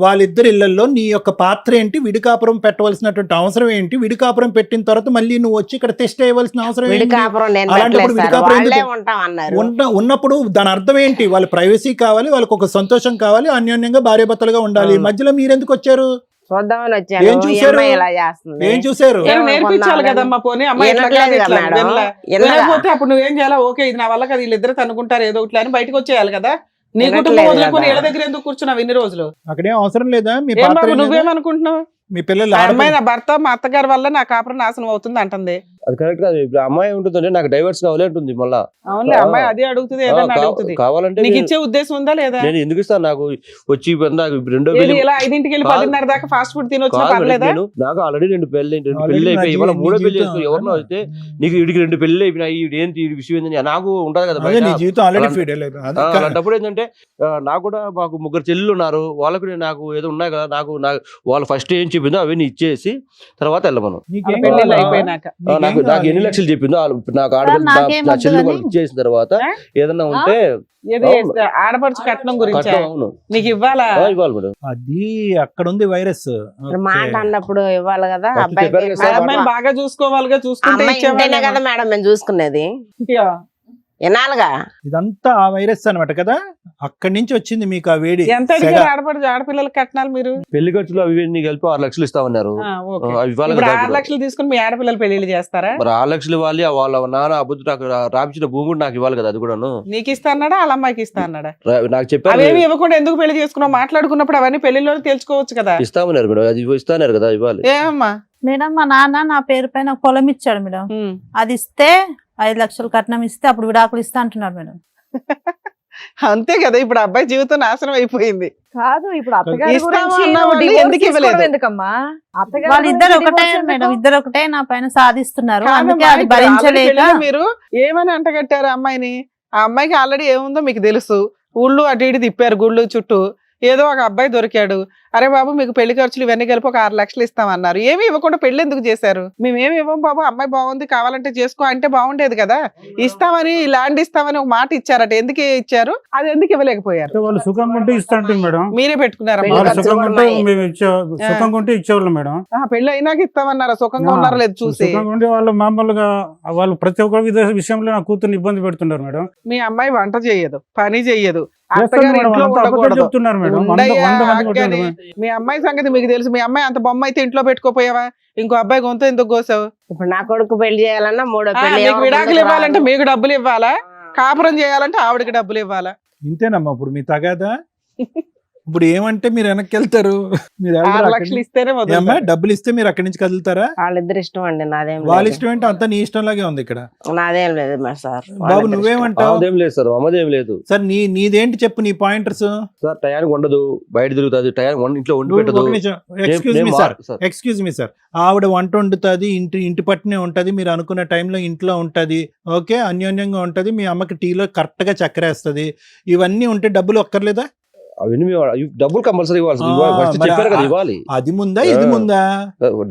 వాళ్ళిద్దరి ఇళ్లలో నీ యొక్క పాత్ర ఏంటి? విడికాపురం పెట్టవలసినటువంటి అవసరం ఏంటి? విడికాపురం పెట్టిన తర్వాత మళ్ళీ నువ్వు వచ్చి ఇక్కడ టెస్ట్ చేయవలసిన అవసరం ఏంటి? విడికాపురం నేను అలాంటప్పుడు పెట్టలేదు సార్, విడికాపురం వాళ్ళే ఎందుకు? ఉంటాం అన్నారు. ఉన్నప్పుడు దాని అర్థం ఏంటి? వాళ్ళ ప్రైవసీ కావాలి, వాళ్ళకి ఒక సంతోషం కావాలి, అన్యోన్యంగా భార్యాభర్తలుగా ఉండాలి. మధ్యలో మీరెందుకు వచ్చారు? చూద్దామని ఏం వచ్చాను, ఈ చూశారు? అమ్మాయి ఇలా చేస్తుంది. ఏం చూసారు? ఏం నేర్పించాలి కదమ్మా, పోనీ అమ్మాయి ఇట్లా కాదు, వినట్లేదు ఇట్లా మేడం. వినలా. వినకపోతే అప్పుడు నువ్వేం చేయాలా? ఓకే ఇది నా వల్ల కదా, వీళ్ళిద్దరు తనుకుంటారు ఏదో ఒకటి అని బయటకు వచ్చేయాలి కదా. నీ కుటుంబం వినట్లేదు వదులుకొని కదా. ఇళ్ళ దగ్గర ఎందుకు కూర్చున్నావు ఇన్ని రోజులు? అక్కడేం అవసరం లేదా? మీ ఏం పాత్ర బాబు ఏం లేదా? నువ్వేమనుకుంటున్నావు? మీ పిల్లలు ఆ అమ్మాయి నా భర్త మా అత్తగారి వల్ల నా కాపురం నాశనం అవుతుంది అంటుంది. అది కరెక్ట్ కాదు. ఇప్పుడు అమ్మాయి ఉంటుందంటే నాకు డైవర్స్ కావాలి అంటుంది మళ్ళా. అవునులే, అమ్మాయి అదే అడుగుతుంది, ఏదన్నా అడుగుతుంది. కావాలంటే నీకు ఇచ్చే ఉద్దేశం ఉందా లేదా? నేను ఎందుకు ఇస్తాను? నాకు వచ్చి నాకు రెండో ఏది పెళ్లి ఇలా 5కి వెళ్ళి 10:30 దాకా ఫాస్ట్ ఫుడ్ తినొచ్చినా కాదు మేడం, పర్లేదా? నేను నాకు ఆల్రెడీ 2 పెళ్లి Already అయిపోయి నా ఇవాళ 3వ నీ పెళ్లి జీవితం. చేస్తూ ఎవరినో అయితే నీకు వీడికి 2 పెళ్లి అయిపోయినాయి, ఏంటి ఈ విషయం ఏంటని నాకు ఉంటది కదా అదే నీ బయట. జీవితం ఆల్రెడీ అలాంటి- ఫీడ్ అలాంటప్పుడు ఏంటంటే నాకు కూడా మాకు 3 చెల్లెలు ఉన్నారు, వాళ్ళకు నాకు ఏదో ఉన్నాయి కదా, నాకు వాళ్ళు ఫస్ట్ ఏం చెప్పిందో అవన్నీ ఇచ్చేసి తర్వాత వెళ్ళమను. పెళ్లిళ్ళు అయిపోయినాక. నాకు ఎన్ని లక్షలు చెప్పిందో నాకు సార్, నాకేం నా వద్దు చెల్లి కానీ- వాళ్ళకి ఇచ్చేసిన తర్వాత ఏదన్నా ఉంటే ఏది అవును. ఆడపడుచు కట్నం గురించి కట్నం, అవును నీకు ఇవ్వాలా ఇవ్వాలి మేడం. అది అక్కడ ఉంది వైరస్. మాట అన్నప్పుడు ఇవ్వాలి కదా. ఫస్ట్ అబ్బాయికి చెప్పారు కదా ఆ సార్, అమ్మాయిని బాగా చూసుకోవాలిగా, చూసుకుంటే అమ్మాయి ఉంటేనే ఇచ్చేవాళ్ళేమో. కదా మేడం మేము చూసుకునేది. వినాలిగా. ఇదంతా ఆ వైరస్ అన్నమాట కదా, అక్కడి నుంచి వచ్చింది మీకు ఆ వేడి. ఎంత సెగ. అడిగారు ఆడపడుచు ఆడపిల్లలకి కట్నాలు మీరు? పెళ్లి ఖర్చులు అవి ఇవన్నీ కలిపి 6 లక్షలు ఇస్తామన్నారు. ఓకే. అవి ఇవ్వాలి ఇప్పుడు కదా 6 ఇప్పుడు. లక్షలు తీసుకుని మీ ఆడపిల్లలు పెళ్లిళ్ళు చేస్తారా? మరి 6 లక్షలు ఇవ్వాలి, వాళ్ళ నాన్న అబద్ధం నాకు రాపించిన భూమి కూడా నాకు ఇవ్వాలి కదా, అది కూడాను నీకు ఇస్తా అన్నాడా వాళ్ళ అమ్మాయికి ఇస్తా అన్నాడా? నాకు చెప్పారు అవేమి ఇవ్వకుండా ఎందుకు పెళ్లి చేసుకున్నావు? మాట్లాడుకున్నప్పుడు అవన్నీ పెళ్లిలో తెలుసుకోవచ్చు కదా. ఇస్తామన్నారు మేడం, అది ఇస్తాన్నారు కదా, ఇవ్వాలి. ఏమమ్మా? మేడం మా నాన్న నా పేరు పైన ఒక పొలం ఇచ్చాడు మేడం. ఉమ్. అది ఇస్తే 5 లక్షలు కట్నం ఇస్తే అప్పుడు విడాకులు ఇస్తా అంటున్నారు మేడం. అంతే కదా, ఇప్పుడు అబ్బాయి జీవితం నాశనం అయిపోయింది. కాదు ఇప్పుడు అత్తగారి ఇస్తాము గురించి అన్న నువ్వు వాళ్ళు divorce ఎందుకు ఇవ్వలేదు? తీసుకోవడం ఎందుకమ్మా? అత్తగారి వాళ్ళిద్దరు గురించి ఒకటే divorce మేడం, ఎందుకు? ఇద్దరు ఒకటే నా పైన సాధిస్తున్నారు. అందుకే కాదమ్మా, అది ఇప్పుడు already భరించలేక పెళ్లిలో మీరు ఏమని అంటగట్టారు అమ్మాయిని? ఆ అమ్మాయికి ఆల్రెడీ ఏముందో మీకు తెలుసు. ఊళ్ళు అటు ఇటు తిప్పారు గుళ్ళు చుట్టూ. ఏదో ఒక అబ్బాయి దొరికాడు, అరే బాబు మీకు పెళ్లి ఖర్చులు ఇవన్నీ కలిపి ఒక 6 లక్షలు ఇస్తామన్నారు. ఏమి ఇవ్వకుండా పెళ్లి ఎందుకు చేశారు? మేమేమి ఇవ్వం బాబు, అమ్మాయి బాగుంది కావాలంటే చేసుకో అంటే బాగుండేది కదా. ఇస్తామని ల్యాండ్ ఇస్తామని ఒక మాట ఇచ్చారట, ఎందుకు ఇచ్చారు? అది ఎందుకు ఇవ్వలేకపోయారు? అంటే వాళ్ళు సుఖంగా ఉంటే ఇస్తాంటే మేడం, మీరే పెట్టుకున్నారమ్మా. వాళ్ళు ఖర్చులు సుఖంగా ఉంటే ఉన్నాయి. మేము సుఖంగా ఉంటే ఇచ్చేవాళ్ళం మేడం. పెళ్లి అయినాక ఇస్తామన్నారా? సుఖంగా ఉన్నారో లేదు చూసి. సుఖంగా ఉంటే వాళ్ళు మామూలుగా వాళ్ళు ప్రతి ఒక్క విషయంలో నా కూతుర్ని ఇబ్బంది పెడుతున్నారు మేడం. మీ అమ్మాయి వంట చేయదు, పని చెయ్యదు, చేస్తాను అత్తగారి మేడం, ఇంట్లో అంతా అబద్ధాలు ఉండకూడదు. చెప్తున్నారు మేడం. ఉండయ్యా, 100 మంది ఆగ్గాని. కొట్టారు. మీ అమ్మాయి సంగతి మీకు తెలుసు. మీ అమ్మాయి అంత బొమ్మ అయితే ఇంట్లో పెట్టుకోపోయావా? ఇంకో అబ్బాయి గొంతు ఎందుకు కోసావు? ఇప్పుడు నా కొడుకు పెళ్లి చేయాలన్నా మూడో పెళ్లి నీకు ఎవరు విడాకులు ముందుకు ఇవ్వాలంటే రారు. మీకు డబ్బులు ఇవ్వాలా? కాపురం చేయాలంటే ఆవిడకి డబ్బులు ఇవ్వాలా? ఇంతేనమ్మా ఇప్పుడు మీ తగాదా. ఇప్పుడు ఏమంటే మీరు వెనక్కి వెళ్తారు, మీరు 6 వెళ్తారు అక్కడి లక్షలు నుంచి. ఇస్తేనే ఏమ్మా, వదులుతారు. డబ్బులు ఇస్తే మీరు అక్కడి నుంచి కదులుతారా? వాళ్ళిద్దరు ఇష్టం అండి, నాదేం వాళ్ళ లేదు. ఇష్టం ఏంటి, అంతా నీ ఇష్టం లాగే ఉంది ఇక్కడ. నాదేం లేదు మరి సార్. బాబు వాళ్ళిద్దరి నువ్వేమంటావు? అమ్మదేం లేదు సార్, అమ్మదేం లేదు సార్ నీదేంటి చెప్పు, నీ పాయింటర్స్. సార్. టయానికి ఉండదు, బయట తిరుగుతుంది, టయానికి ఇంట్లో వండి పెట్టదు. Excuse me sir, sir. Excuse me sir, ఆవిడ వంట వండుతుంది, ఇంటి పట్టునే ఉంటది, మీరు అనుకున్న టైంలో ఇంట్లో ఉంటది, ఓకే, అన్యోన్యంగా ఉంటది, మీ అమ్మకి టీలో కరెక్ట్ గా చక్కెర వేస్తుంది, ఇవన్నీ ఉంటే డబ్బులు ఒక్కర్లేదా? అవన్నీ డబ్బులు కంపల్సరీ ఇవ్వాలి. ఫస్ట్ మరి చెప్పారు కదా ఇవ్వాలి. అది ముందా ఇది ముందా?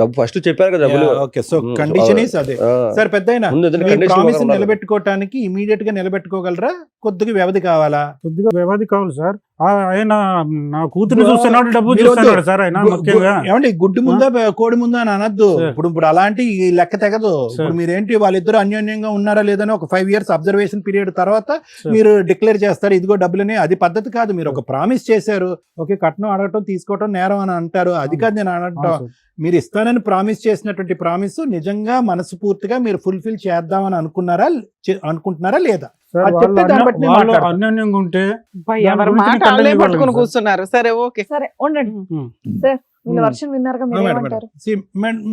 డబ్బు ఫస్ట్ చెప్పారు కదా డబ్బులు. ఓకే, సో కండిషన్ ఈస్ అదే. సార్ పెద్దయినా ముందు ఏదైనా మీ condition ప్రామిస్ ఉండాలి. నిలబెట్టుకోవటానికి ఇమీడియట్ గా నిలబెట్టుకోగలరా? కొద్దిగా వ్యవధి కావాలా? కొద్దిగా వ్యవధి కావాలి సార్. ఆయన నా కూతురు చూస్తున్నాడు, డబ్బు మీరు వద్దు. చూస్తున్నాడు సార్. ఆయన ముఖ్యంగా ఏమండి గుడ్డు ముందా కోడి ముందా అని అనద్దు. సార్. ఇప్పుడు అలాంటి ఈ లెక్క తెగదు. సార్. ఇప్పుడు మీరేంటి వాళ్ళిద్దరు అన్యోన్యంగా ఉన్నారా లేదని ఒక 5 years అబ్జర్వేషన్ పీరియడ్ తర్వాత సార్. మీరు డిక్లేర్ చేస్తారు ఇదిగో డబ్బులని. అది పద్ధతి కాదు. మీరు ఒక ప్రామిస్ చేశారు, ఓకే, కట్నం అడగటం తీసుకోవటం నేరం అని అంటారు, అది కాదు నేను అనటం. అవును సార్. మీరు ఇస్తానని ప్రామిస్ చేసినటువంటి ప్రామిస్ నిజంగా మనస్ఫూర్తిగా మీరు ఫుల్ఫిల్ చేద్దామని అనుకుంటున్నారా లేదా? సార్, అది చెప్తే దాన్ని బట్టి నేను వాళ్ళు మాట్లాడతాను. అన్యోన్యంగా ఉంటే అబ్బాయి, దాని ఎవరి గురించి మాట మీకు వాళ్ళే కంటెంట్ పట్టుకుని ఇవ్వాలి కూర్చున్నారు. సరే ఓకే. సరే ఉండండి ఉమ్. సార్, వీళ్ళ వర్షం విన్నారుగా, మీరు ఏమంటారు?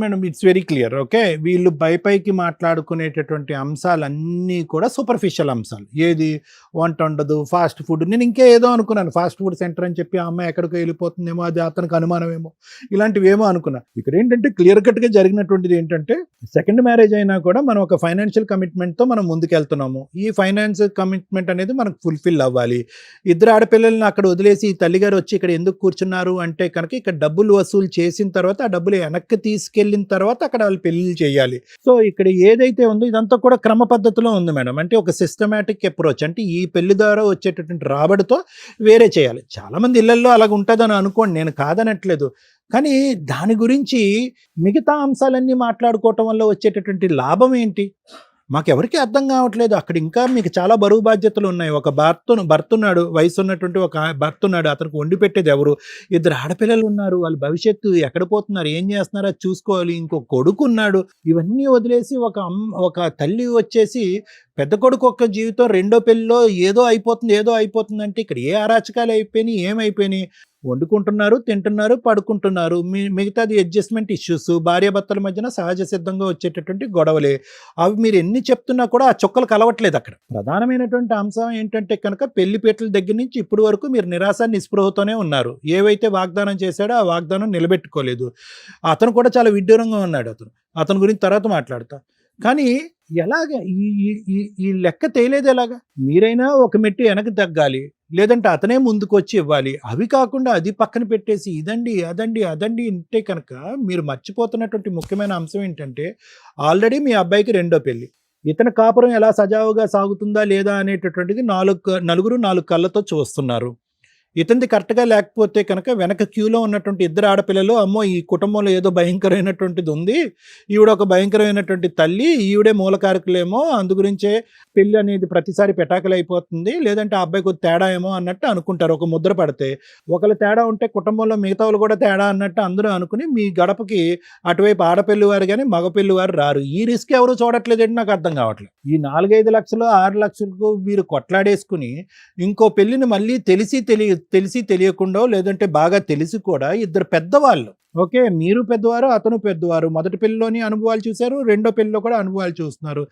Madam it's very clear. Okay, వీళ్ళు పైకి మాట్లాడుకునేటటువంటి అంశాలన్నీ కూడా సూపర్ఫిషియల్ అంశాలు. ఏది వంట ఉండదు, ఫాస్ట్ ఫుడ్. నేను ఇంకా ఏదో అనుకున్నాను, ఫాస్ట్ ఫుడ్ సెంటర్ అని చెప్పి ఆ అమ్మాయి ఎక్కడికో వెళ్ళిపోతుందేమో, అది అతనికి అనుమానమేమో, ఇలాంటివి ఏమో అనుకున్నా. ఇక్కడ ఏంటంటే క్లియర్ కట్ గా జరిగినటువంటిది ఏంటంటే సెకండ్ మ్యారేజ్ అయినా కూడా మనం ఒక ఫైనాన్షియల్ కమిట్మెంట్ తో మనం ముందుకెళ్తున్నాము. ఈ ఫైనాన్స్ కమిట్మెంట్ అనేది మనకు ఫుల్ఫిల్ అవ్వాలి. ఇద్దరు ఆడపిల్లల్ని అక్కడ వదిలేసి ఈ తల్లిగారు వచ్చి ఇక్కడ ఎందుకు కూర్చున్నారు అంటే కనుక ఇక్కడ డబ్బులు వసూలు చేసిన తర్వాత ఆ డబ్బులు వెనక్కి తీసుకెళ్లిన తర్వాత అక్కడ వాళ్ళు పెళ్లి చేయాలి. సో ఇక్కడ ఏదైతే ఉందో ఇదంతా కూడా క్రమ పద్ధతిలో ఉంది మేడం. అంటే ఒక సిస్టమేటిక్ అప్రోచ్. అంటే ఈ పెళ్లి ద్వారా వచ్చేటటువంటి రాబడితో వేరే చేయాలి. చాలా మంది ఇళ్లలో అలాగ ఉంటుందని అనుకోండి, నేను కాదనట్లేదు. కానీ దాని గురించి మిగతా అంశాలన్నీ మాట్లాడుకోవటం వల్ల వచ్చేటటువంటి లాభం ఏంటి మాకెవరికి అర్థం కావట్లేదు. అక్కడ ఇంకా మీకు చాలా బరువు బాధ్యతలు ఉన్నాయి. ఒక భర్త ఉన్నాడు, వయసు ఉన్నటువంటి ఒక భర్త ఉన్నాడు, అతనికి వండి పెట్టేది ఎవరు? 2 ఆడపిల్లలు ఉన్నారు, వాళ్ళ భవిష్యత్తు ఎక్కడ పోతున్నారు, ఏం చేస్తున్నారో చూసుకోవాలి. ఇంకో కొడుకు ఉన్నాడు. ఇవన్నీ వదిలేసి ఒక తల్లి వచ్చేసి పెద్ద కొడుకు ఒక్క జీవితం, రెండో పెళ్ళిలో ఏదో అయిపోతుంది అంటే ఇక్కడ ఏ అరాచకాలు అయిపోయినాయి, ఏమైపోయినాయి? వండుకుంటున్నారు, తింటున్నారు, పడుకుంటున్నారు. మిగతాది అడ్జస్ట్మెంట్ ఇష్యూస్, భార్యాభర్తల మధ్యన సహజ సిద్ధంగా వచ్చేటటువంటి గొడవలే. అవి మీరు ఎన్ని చెప్తున్నా కూడా ఆ చుక్కలు కలవట్లేదు. అక్కడ ప్రధానమైనటువంటి అంశం ఏంటంటే కనుక పెళ్లిపేటల దగ్గర నుంచి ఇప్పుడు వరకు మీరు నిరాశ నిస్పృహతోనే ఉన్నారు. ఏవైతే వాగ్దానం చేశాడో ఆ వాగ్దానం నిలబెట్టుకోలేదు. అతను కూడా చాలా విడ్డూరంగా ఉన్నాడు. అతని గురించి తర్వాత మాట్లాడతా. కానీ ఎలాగ ఈ లెక్క తేలేదు ఎలాగా? మీరైనా ఒక మెట్టు వెనక్కి తగ్గాలి. లేదంటే అతనే ముందుకు వచ్చి ఇవ్వాలి. అవి కాకుండా అది పక్కన పెట్టేసి ఇదండి అదండి అదండి అంటే కనుక మీరు మర్చిపోతున్నటువంటి ముఖ్యమైన అంశం ఏంటంటే ఆల్రెడీ మీ అబ్బాయికి రెండో పెళ్లి. ఇతని కాపురం ఎలా సజావుగా సాగుతుందా లేదా అనేటటువంటిది నలుగురు 4 కళ్ళతో చూస్తున్నారు. ఇతనిది కరెక్ట్గా లేకపోతే కనుక వెనక క్యూలో ఉన్నటువంటి ఇద్దరు ఆడపిల్లలు అమ్మో ఈ కుటుంబంలో ఏదో భయంకరమైనటువంటిది ఉంది, ఈవిడ ఒక భయంకరమైనటువంటి తల్లి, ఈవిడే మూలకారకులేమో, అందుగురించే పెళ్ళి అనేది ప్రతిసారి పెటాకులు అయిపోతుంది, లేదంటే ఆ అబ్బాయికి ఒక తేడా ఏమో అన్నట్టు అనుకుంటారు. ఒక ముద్ర పడితే ఒకళ్ళు తేడా ఉంటే కుటుంబంలో మిగతా వాళ్ళు కూడా తేడా అన్నట్టు అందరూ అనుకుని మీ గడపకి అటువైపు ఆడపిల్లి వారు కానీ మగపిల్లి వారు రారు. ఈ రిస్క్ ఎవరు చూడట్లేదండి, నాకు అర్థం కావట్లేదు. ఈ 4-5 లక్షలు 6 లక్షలకు మీరు కొట్లాడేసుకుని ఇంకో పెళ్లిని మళ్ళీ తెలిసి తెలియకుండా లేదంటే బాగా తెలిసి కూడా ఇద్దరు పెద్దవాళ్ళు, ఓకే మీరు పెద్దవారు అతను పెద్దవారు, మొదటి పెళ్లిలోని అనుభవాలు చూశారు, రెండో పెళ్లిలో కూడా అనుభవాలు చూస్తున్నారు.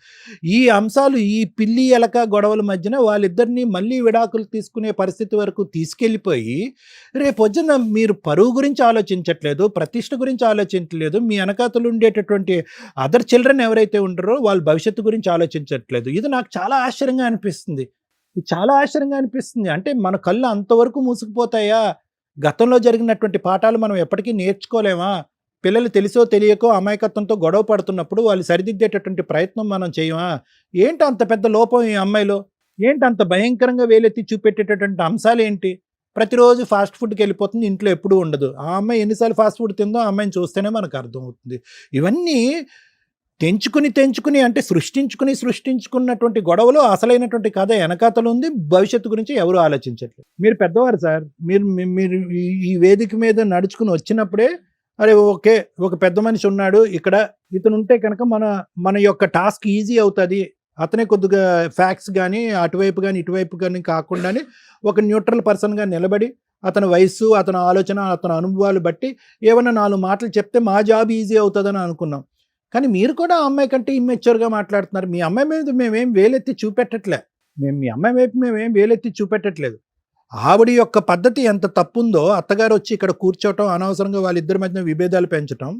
ఈ అంశాలు ఈ పిల్లి ఎలక గొడవల మధ్యన వాళ్ళిద్దరిని మళ్ళీ విడాకులు తీసుకునే పరిస్థితి వరకు తీసుకెళ్ళిపోయి రేపొద్దున మీరు పరువు గురించి ఆలోచించట్లేదు, ప్రతిష్ట గురించి ఆలోచించట్లేదు, మీ వెనకాతలు ఉండేటటువంటి అదర్ చిల్డ్రన్ ఎవరైతే ఉంటారో వాళ్ళ భవిష్యత్తు గురించి ఆలోచించట్లేదు. ఇది నాకు చాలా ఆశ్చర్యంగా అనిపిస్తుంది. ఇది చాలా ఆశ్చర్యంగా అనిపిస్తుంది. అంటే మన కళ్ళు అంతవరకు మూసుకుపోతాయా? గతంలో జరిగినటువంటి పాఠాలు మనం ఎప్పటికీ నేర్చుకోలేమా? పిల్లలు తెలిసో తెలియకో అమాయకత్వంతో గొడవ పడుతున్నప్పుడు వాళ్ళు సరిదిద్దేటటువంటి ప్రయత్నం మనం చేయమా? ఏంటి అంత పెద్ద లోపం ఈ అమ్మాయిలో? ఏంటి అంత భయంకరంగా వేలెత్తి చూపెట్టేటటువంటి అంశాలు ఏంటి? ప్రతిరోజు ఫాస్ట్ ఫుడ్కి వెళ్ళిపోతుంది, ఇంట్లో ఎప్పుడూ ఉండదు. ఆ అమ్మాయి ఎన్నిసార్లు ఫాస్ట్ ఫుడ్ తిందో ఆ అమ్మాయిని చూస్తేనే మనకు అర్థమవుతుంది. ఇవన్నీ తెంచుకుని అంటే సృష్టించుకున్నటువంటి గొడవలు అసలైనటువంటి కథ వెనకాతలు ఉంది. భవిష్యత్తు గురించి ఎవరు ఆలోచించట్లేదు. మీరు పెద్దవారు సార్, మీరు ఈ వేదిక మీద నడుచుకుని వచ్చినప్పుడే అరే ఓకే ఒక పెద్ద మనిషి ఉన్నాడు ఇక్కడ, ఇతను ఉంటే కనుక మన యొక్క టాస్క్ ఈజీ అవుతుంది, అతనే కొద్దిగా ఫ్యాక్ట్స్ కానీ అటువైపు కానీ ఇటువైపు కానీ కాకుండానే ఒక న్యూట్రల్ పర్సన్గా నిలబడి అతని వయస్సు, అతని ఆలోచన, అతని అనుభవాలు బట్టి ఏమన్నా 4 మాటలు చెప్తే మా జాబ్ ఈజీ అవుతుందని అనుకున్నాం. కానీ మీరు కూడా ఆ అమ్మాయి కంటే ఇమ్మెచ్యూర్గా మాట్లాడుతున్నారు. మీ అమ్మాయి మీద మేమేం వేలెత్తి చూపెట్టట్లే, మీ అమ్మాయి వైపు మేమేం వేలెత్తి చూపెట్టట్లేదు. ఆవిడ యొక్క పద్ధతి ఎంత తప్పుందో, అత్తగారు వచ్చి ఇక్కడ కూర్చోవటం, అనవసరంగా వాళ్ళిద్దరి మధ్య విభేదాలు పెంచడం,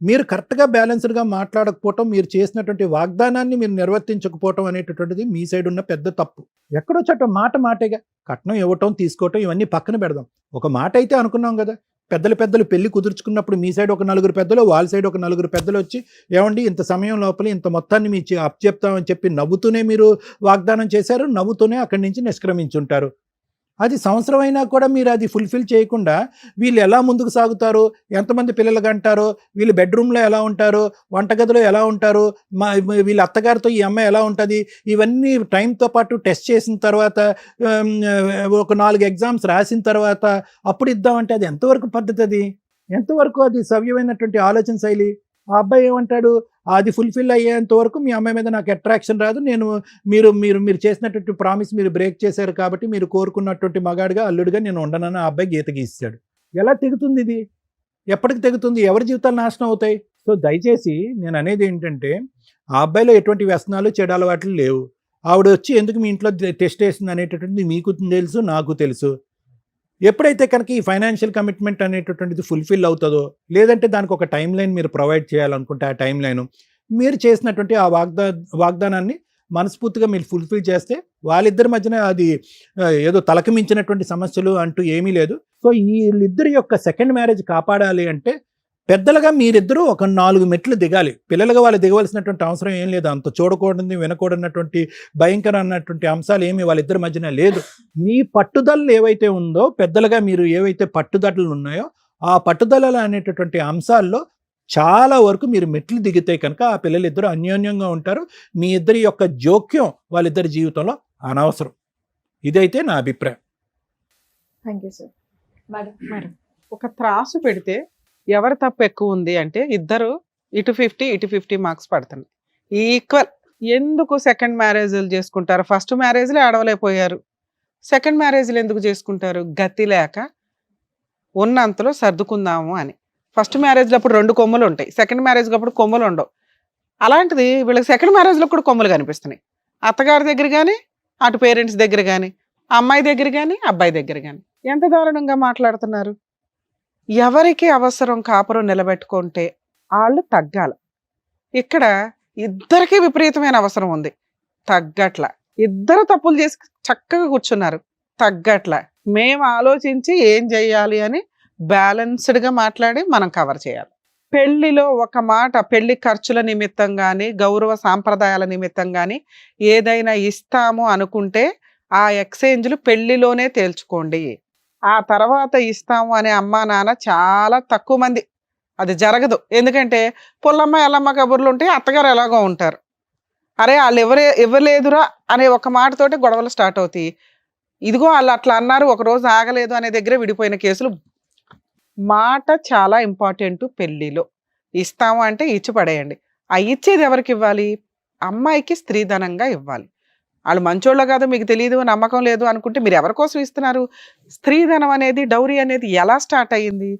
మీరు కరెక్ట్గా బ్యాలెన్స్డ్గా మాట్లాడకపోవటం, మీరు చేసినటువంటి వాగ్దానాన్ని మీరు నిర్వర్తించకపోవటం అనేటటువంటిది మీ సైడ్ ఉన్న పెద్ద తప్పు. ఎక్కడో చోట మాటేగా, కట్నం ఇవ్వటం తీసుకోవటం ఇవన్నీ పక్కన పెడదాం. ఒక మాట అయితే అనుకున్నాం కదా, పెద్దలు పెళ్లి కుదుర్చుకున్నప్పుడు మీ సైడ్ ఒక 4 పెద్దలు, వాళ్ళ సైడ్ ఒక 4 పెద్దలు వచ్చి ఏమండి ఇంత సమయం లోపల ఇంత మొత్తాన్ని మీ అప్పచెప్తామని చెప్పి నవ్వుతూనే మీరు వాగ్దానం చేశారు, నవ్వుతూనే అక్కడి నుంచి నిష్క్రమించుంటారు. అది సంవత్సరం అయినా కూడా మీరు అది ఫుల్ఫిల్ చేయకుండా వీళ్ళు ఎలా ముందుకు సాగుతారు, ఎంతమంది పిల్లలు కంటారో, వీళ్ళు బెడ్రూమ్లో ఎలా ఉంటారు, వంటగదిలో ఎలా ఉంటారు, వీళ్ళ అత్తగారితో ఈ అమ్మాయి ఎలా ఉంటుంది, ఇవన్నీ టైంతో పాటు టెస్ట్ చేసిన తర్వాత ఒక 4 ఎగ్జామ్స్ రాసిన తర్వాత అప్పుడు ఇద్దామంటే అది ఎంతవరకు పద్ధతి? అది ఎంతవరకు అది సవ్యమైనటువంటి ఆలోచన శైలి? ఆ అబ్బాయి ఏమంటాడు, అది ఫుల్ఫిల్ అయ్యేంత వరకు మీ అమ్మాయి మీద నాకు అట్రాక్షన్ రాదు, నేను మీరు చేసినటువంటి ప్రామిస్ మీరు బ్రేక్ చేశారు కాబట్టి మీరు కోరుకున్నటువంటి మగాడిగా అల్లుడిగా నేను ఉండనని ఆ అబ్బాయి గీత గీస్తాడు. ఎలా తెగుతుంది ఇది? ఎప్పటికి తెగుతుంది? ఎవరి జీవితాలు నాశనం అవుతాయి? సో దయచేసి నేను అనేది ఏంటంటే ఆ అబ్బాయిలో ఎటువంటి వ్యసనాలు చెడు అలవాట్లు లేవు. ఆవిడ వచ్చి ఎందుకు మీ ఇంట్లో టెస్ట్ వేసింది అనేటటువంటిది మీకు తెలుసు, నాకు తెలుసు. ఎప్పుడైతే కనుక ఈ ఫైనాన్షియల్ కమిట్మెంట్ అనేటటువంటిది ఫుల్ఫిల్ అవుతుందో, లేదంటే దానికి ఒక టైం లైన్ మీరు ప్రొవైడ్ చేయాలనుకుంటే ఆ టైం లైన్ మీరు చేసినటువంటి ఆ వాగ్దానాన్ని మనస్ఫూర్తిగా మీరు ఫుల్ఫిల్ చేస్తే వాళ్ళిద్దరి మధ్యన అది ఏదో తలకు మించినటువంటి సమస్యలు అంటూ ఏమీ లేదు. సో వీళ్ళిద్దరి యొక్క సెకండ్ మ్యారేజ్ కాపాడాలి అంటే పెద్దలుగా మీరిద్దరూ ఒక 4 మెట్లు దిగాలి. పిల్లలుగా వాళ్ళు దిగవలసినటువంటి అవసరం ఏం లేదు. అంత చూడకూడదు వినకూడనటువంటి భయంకర అన్నటువంటి అంశాలు ఏమి వాళ్ళిద్దరి మధ్యన లేదు. మీ పట్టుదలలు ఏవైతే ఉందో, పెద్దలుగా మీరు ఏవైతే పట్టుదలలు ఉన్నాయో ఆ పట్టుదలలు అనేటటువంటి అంశాల్లో చాలా వరకు మీరు మెట్లు దిగితే కనుక ఆ పిల్లలిద్దరూ అన్యోన్యంగా ఉంటారు. మీ ఇద్దరి యొక్క జోక్యం వాళ్ళిద్దరి జీవితంలో అనవసరం. ఇదైతే నా అభిప్రాయం. Thank you sir. మేడం ఒక త్రాసు పెడితే ఎవరి తప్పు ఎక్కువ ఉంది అంటే ఇద్దరు ఇటు 50 మార్క్స్ పడుతున్నాయి, ఈక్వల్. ఎందుకు సెకండ్ మ్యారేజ్లు చేసుకుంటారు? ఫస్ట్ మ్యారేజ్లే ఆడవలేకపోయారు, సెకండ్ మ్యారేజ్లు ఎందుకు చేసుకుంటారు? గతి లేక ఉన్నంతలో సర్దుకుందాము అని. ఫస్ట్ మ్యారేజ్లో అప్పుడు 2 కొమ్ములు ఉంటాయి, సెకండ్ మ్యారేజ్లో అప్పుడు కొమ్ములు ఉండవు. అలాంటిది వీళ్ళకి సెకండ్ మ్యారేజ్లో కూడా కొమ్ములు కనిపిస్తున్నాయి. అత్తగారి దగ్గర కానీ, అటు పేరెంట్స్ దగ్గర కానీ, అమ్మాయి దగ్గర కానీ, అబ్బాయి దగ్గర కానీ. ఎంత దారుణంగా మాట్లాడుతున్నారు. ఎవరికి అవసరం కాపురం నిలబెట్టుకుంటే వాళ్ళు తగ్గాలి. ఇక్కడ ఇద్దరికి విపరీతమైన అవసరం ఉంది, తగ్గట్ల. ఇద్దరు తప్పులు చేసి చక్కగా కూర్చున్నారు. తగ్గట్ల మేము ఆలోచించి ఏం చెయ్యాలి అని బ్యాలెన్స్డ్గా మాట్లాడి మనం కవర్ చేయాలి. పెళ్లిలో ఒక మాట, పెళ్లి ఖర్చుల నిమిత్తం కానీ గౌరవ సాంప్రదాయాల నిమిత్తం కానీ ఏదైనా ఇస్తాము అనుకుంటే ఆ ఎక్స్చేంజ్లు పెళ్లిలోనే తేల్చుకోండి. ఆ తర్వాత ఇస్తాము అనే అమ్మా నాన్న చాలా తక్కువ మంది, అది జరగదు. ఎందుకంటే పుల్లమ్మ ఎల్లమ్మ కబుర్లు ఉంటాయి, అత్తగారు ఎలాగో ఉంటారు. అరే వాళ్ళు ఇవ్వలేదురా అనే ఒక మాటతోటి గొడవలు స్టార్ట్ అవుతాయి. ఇదిగో వాళ్ళు అట్లా అన్నారు, ఒక రోజు ఆగలేదు అనే దగ్గర విడిపోయిన కేసులు. మాట చాలా ఇంపార్టెంట్. పెళ్లిలో ఇస్తాము అంటే ఇచ్చి పడేయండి. ఆ ఇచ్చేది ఎవరికి ఇవ్వాలి? అమ్మాయికి స్త్రీధనంగా ఇవ్వాలి. వాళ్ళు మంచోళ్ళో కాదో మీకు తెలియదు, నమ్మకం లేదు అనుకుంటే మీరు ఎవరి కోసం ఇస్తున్నారు? స్త్రీధనం అనేది, డౌరీ అనేది ఎలా స్టార్ట్ అయ్యింది?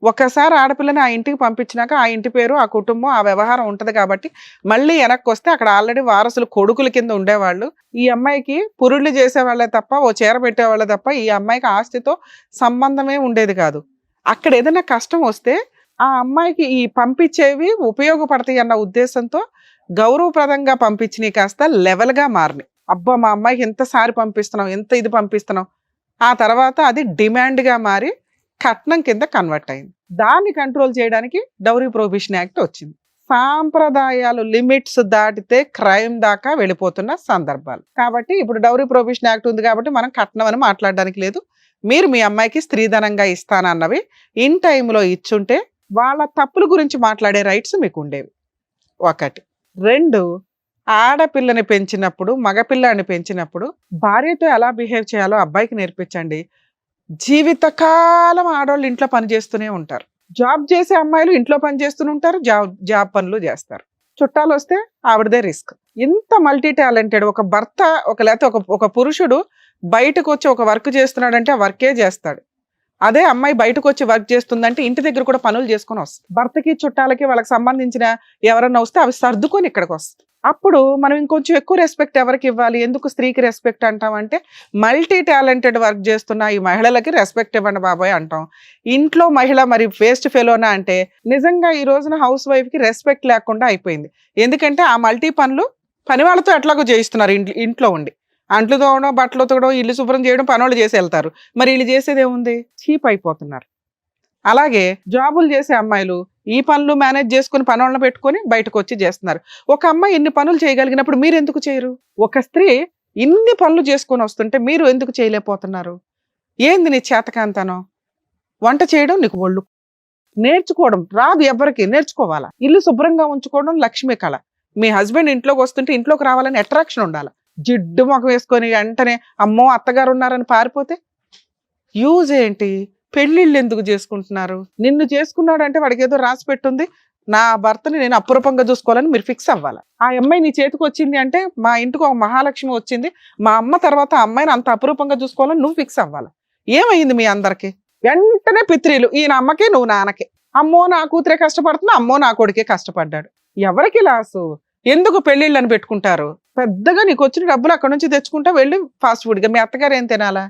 ఒకసారి ఆడపిల్లని ఆ ఇంటికి పంపించినాక ఆ ఇంటి పేరు, ఆ కుటుంబం, ఆ వ్యవహారం ఉంటుంది కాబట్టి మళ్ళీ వెనక్కి వస్తే అక్కడ ఆల్రెడీ వారసులు కొడుకుల కింద ఉండేవాళ్ళు. ఈ అమ్మాయికి పురుళ్ళు చేసేవాళ్ళే తప్ప, ఓ చీర పెట్టేవాళ్ళే తప్ప ఈ అమ్మాయికి ఆస్తితో సంబంధమే ఉండేది కాదు. అక్కడ ఏదైనా కష్టం వస్తే ఆ అమ్మాయికి ఈ పంపించేవి ఉపయోగపడతాయి అన్న ఉద్దేశంతో గౌరవప్రదంగా పంపించినవి కాస్త లెవెల్గా మారినాయి. అబ్బా మా అమ్మాయికి ఎంత సారి పంపిస్తున్నాం, ఎంత ఇది పంపిస్తున్నాం. ఆ తర్వాత అది డిమాండ్గా మారి కట్నం కింద కన్వర్ట్ అయింది. దాన్ని కంట్రోల్ చేయడానికి డౌరీ ప్రొహిబిషన్ యాక్ట్ వచ్చింది. సాంప్రదాయాలు లిమిట్స్ దాటితే క్రైమ్ దాకా వెళ్ళిపోతున్న సందర్భాలు. కాబట్టి ఇప్పుడు డౌరీ ప్రొహిబిషన్ యాక్ట్ ఉంది కాబట్టి మనం కట్నం అని మాట్లాడడానికి లేదు. మీరు మీ అమ్మాయికి స్త్రీధనంగా ఇస్తానన్నవి ఇన్ టైంలో ఇచ్చుంటే వాళ్ళ తప్పుల గురించి మాట్లాడే రైట్స్ మీకు ఉండేవి. ఒకటి. రెండు, ఆడపిల్లని పెంచినప్పుడు, మగపిల్లాన్ని పెంచినప్పుడు భార్యతో ఎలా బిహేవ్ చేయాలో అబ్బాయికి నేర్పించండి. జీవితకాలం ఆడవాళ్ళు ఇంట్లో పని చేస్తూనే ఉంటారు. జాబ్ చేసే అమ్మాయిలు ఇంట్లో పని చేస్తూనే ఉంటారు, జాబ్ పనులు చేస్తారు. చుట్టాలు వస్తే ఆవిడదే రిస్క్. ఇంత మల్టీ టాలెంటెడ్ ఒక భర్త, లేకపోతే ఒక పురుషుడు బయటకు వచ్చి ఒక వర్క్ చేస్తున్నాడంటే ఆ వర్కే చేస్తాడు. అదే అమ్మాయి బయటకు వచ్చి వర్క్ చేస్తుందంటే ఇంటి దగ్గర కూడా పనులు చేసుకొని వస్తుంది. భర్తకి చుట్టాలకి వాళ్ళకి సంబంధించిన ఎవరన్నా వస్తే అవి సర్దుకొని ఇక్కడికి వస్తుంది. అప్పుడు మనం ఇంకొంచెం ఎక్కువ రెస్పెక్ట్ ఎవరికి ఇవ్వాలి? ఎందుకు స్త్రీకి రెస్పెక్ట్ అంటామంటే మల్టీ టాలెంటెడ్ వర్క్ చేస్తున్న ఈ మహిళలకి రెస్పెక్ట్ ఇవ్వండి బాబాయ్ అంటాం. ఇంట్లో మహిళ మరి వేస్ట్ ఫెలోనా అంటే నిజంగా ఈ రోజున హౌస్ వైఫ్కి రెస్పెక్ట్ లేకుండా అయిపోయింది. ఎందుకంటే ఆ మల్టీ పనులు పని వాళ్ళతో ఎట్లాగో చేయిస్తున్నారు. ఇంట్లో ఉండి అంట్లు తోవడం, బట్టలు తోవడం, ఇల్లు శుభ్రం చేయడం పనులు చేసి వెళ్తారు. మరి వీళ్ళు చేసేది ఏముంది? చీప్ అయిపోతున్నారు. అలాగే జాబులు చేసే అమ్మాయిలు ఈ పనులు మేనేజ్ చేసుకుని పనులను పెట్టుకొని బయటకు వచ్చి చేస్తున్నారు. ఒక అమ్మాయి ఇన్ని పనులు చేయగలిగినప్పుడు మీరు ఎందుకు చేయరు? ఒక స్త్రీ ఇన్ని పనులు చేసుకొని వస్తుంటే మీరు ఎందుకు చేయలేకపోతున్నారు? ఏంది నీ చేతకాంతనం? వంట చేయడం నీకు ఒళ్ళు, నేర్చుకోవడం రాదు ఎవరికి, నేర్చుకోవాలా. ఇల్లు శుభ్రంగా ఉంచుకోవడం లక్ష్మీ కళ. మీ హస్బెండ్ ఇంట్లోకి వస్తుంటే ఇంట్లోకి రావాలని అట్రాక్షన్ ఉండాలి. జిడ్డు మొఖం వేసుకొని వెంటనే అమ్మో అత్తగారు ఉన్నారని పారిపోతే యూజ్ ఏంటి? పెళ్ళిళ్ళు ఎందుకు చేసుకుంటున్నారు? నిన్ను చేసుకున్నాడంటే వాడికి ఏదో రాసి పెట్టుంది, నా భర్తని నేను అపురూపంగా చూసుకోవాలని మీరు ఫిక్స్ అవ్వాలి. ఆ అమ్మాయి నీ చేతికి వచ్చింది అంటే మా ఇంటికి ఒక మహాలక్ష్మి వచ్చింది, మా అమ్మ తర్వాత ఆ అమ్మాయిని అంత అపురూపంగా చూసుకోవాలని నువ్వు ఫిక్స్ అవ్వాలి. ఏమైంది మీ అందరికి? వెంటనే పిత్రీలు, ఈయన అమ్మకి నువ్వు నాన్నకి. అమ్మో నా కూతురే కష్టపడుతున్నా, అమ్మో నా కొడుకే కష్టపడ్డాడు. ఎవరికి లాసు? ఎందుకు పెళ్ళిళ్ళని పెట్టుకుంటారు? పెద్దగా నీకు వచ్చిన డబ్బులు అక్కడ నుంచి తెచ్చుకుంటా వెళ్ళి ఫాస్ట్ ఫుడ్గా. మీ అత్తగారు ఏం తినాలా?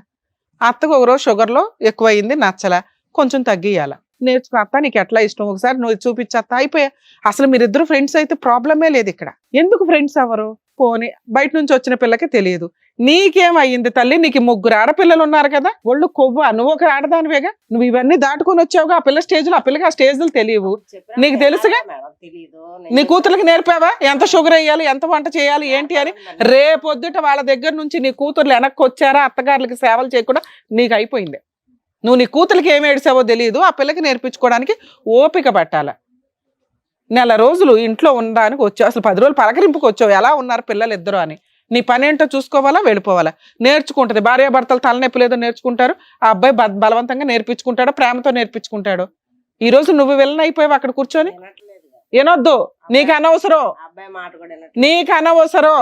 అత్తకు ఒకరోజు షుగర్లో ఎక్కువైంది, నచ్చలా, కొంచెం తగ్గియాల. నేర్చుకో అత్త, నీకు ఎట్లా ఇష్టం ఒకసారి నువ్వు చూపించత్తా, అయిపోయా. అసలు మీరిద్దరు ఫ్రెండ్స్ అయితే ప్రాబ్లమే లేదు ఇక్కడ. ఎందుకు ఫ్రెండ్స్ అవ్వరు? పోనీ బయట నుంచి వచ్చిన పిల్లకి తెలియదు. నీకేమయ్యింది తల్లి? నీకు 3 ఆడపిల్లలు ఉన్నారు కదా, ఒళ్ళు కొవ్వా, నువ్వు ఒక ఆడదానివేగా, నువ్వు ఇవన్నీ దాటుకొని వచ్చావుగా. ఆ పిల్ల స్టేజ్లో, ఆ పిల్లకి ఆ స్టేజ్లు తెలియవు, నీకు తెలుసుగా. నీ కూతురికి నేర్పావా ఎంత షుగర్ వేయాలి, ఎంత వంట చేయాలి, ఏంటి అని? రేపొద్దుట వాళ్ళ దగ్గర నుంచి నీ కూతుర్లు వెనక్కి వచ్చారా, అత్తగారులకి సేవలు చేయకుండా నీకు అయిపోయింది. నువ్వు నీ కూతురికి ఏమి ఏడ్చావో తెలియదు, ఆ పిల్లకి నేర్పించుకోవడానికి ఓపిక పట్టాల. నెల రోజులు ఇంట్లో ఉండడానికి వచ్చావు, అసలు 10 రోజులు పలకరింపుకి వచ్చావు, ఎలా ఉన్నారు పిల్లలు ఇద్దరు అని. నీ పని ఏంటో చూసుకోవాలా, వెళ్ళిపోవాలా. నేర్చుకుంటుంది, భార్యాభర్తలు తలనొప్పి లేదో నేర్చుకుంటారు. ఆ అబ్బాయి బలవంతంగా నేర్పించుకుంటాడో ప్రేమతో నేర్పించుకుంటాడో. ఈ రోజు నువ్వు వెళ్ళని అయిపోయావు అక్కడ కూర్చొని. ఏనొద్దు, నీకు అనవసరం, నీకు అనవసరం.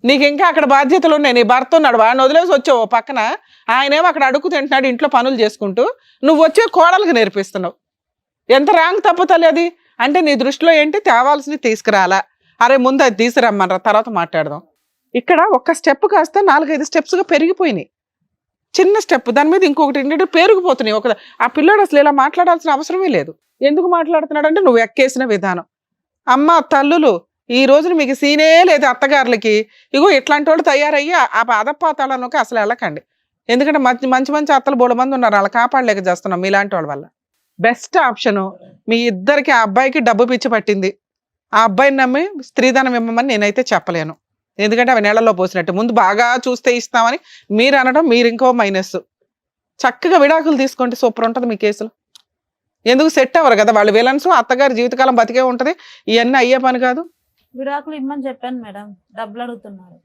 నీకు ఇంకా అక్కడ బాధ్యతలు ఉన్నాయి. నీ భర్త ఉన్నాడు, వాడిని వదిలేసి వచ్చావు పక్కన. ఆయనేమో అక్కడ అడుగు తింటున్నాడు ఇంట్లో పనులు చేసుకుంటూ, నువ్వు వచ్చే కోడలకు నేర్పిస్తున్నావు. ఎంత రాంగ్ తప్పుతలే అది. అంటే నీ దృష్టిలో ఏంటి? తేవాల్సింది తీసుకురాలా, అరే ముందు అది తీసుకురమ్మనరా, తర్వాత మాట్లాడదాం. ఇక్కడ ఒక్క స్టెప్ కాస్త 4-5 స్టెప్స్గా పెరిగిపోయినాయి. చిన్న స్టెప్ దాని మీద ఇంకొకటి పెరిగిపోతున్నాయి. ఆ పిల్లోడు అసలు ఇలా మాట్లాడాల్సిన అవసరమే లేదు. ఎందుకు మాట్లాడుతున్నాడు అంటే నువ్వు ఎక్కేసిన విధానం. అమ్మ తల్లులు, ఈ రోజున మీకు సీనే లేదు అత్తగారులకి. ఇగో ఇట్లాంటి వాళ్ళు తయారయ్యి ఆ పాదపాతాళంలోకి అసలు వెళ్ళకండి. ఎందుకంటే మంచి మంచి మంచి అత్తలు బోడు మంది ఉన్నారు, అలా కాపాడలేక చేస్తున్నాం మీలాంటి వాళ్ళ వల్ల. బెస్ట్ ఆప్షన్, మీ ఇద్దరికి ఆ అబ్బాయికి డబ్బు పిచ్చి పట్టింది, ఆ అబ్బాయిని నమ్మి స్త్రీధనం ఇవ్వమని నేనైతే చెప్పలేను, ఎందుకంటే అవి నెలలో పోసినట్టు. ముందు బాగా చూస్తే ఇస్తామని మీరు అనడం, మీరు ఇంకో మైనస్. చక్కగా విడాకులు తీసుకోండి, సూపర్ ఉంటుంది మీ కేసులు. ఎందుకు సెట్ అవ్వరు కదా వాళ్ళు, విలన్స్. అత్తగారి జీవితకాలం బతికే ఉంటది, ఇవన్నీ అయ్యే పని కాదు. విడాకులు ఇమ్మని చెప్పాను మేడం, డబ్బులు అడుగుతున్నారు.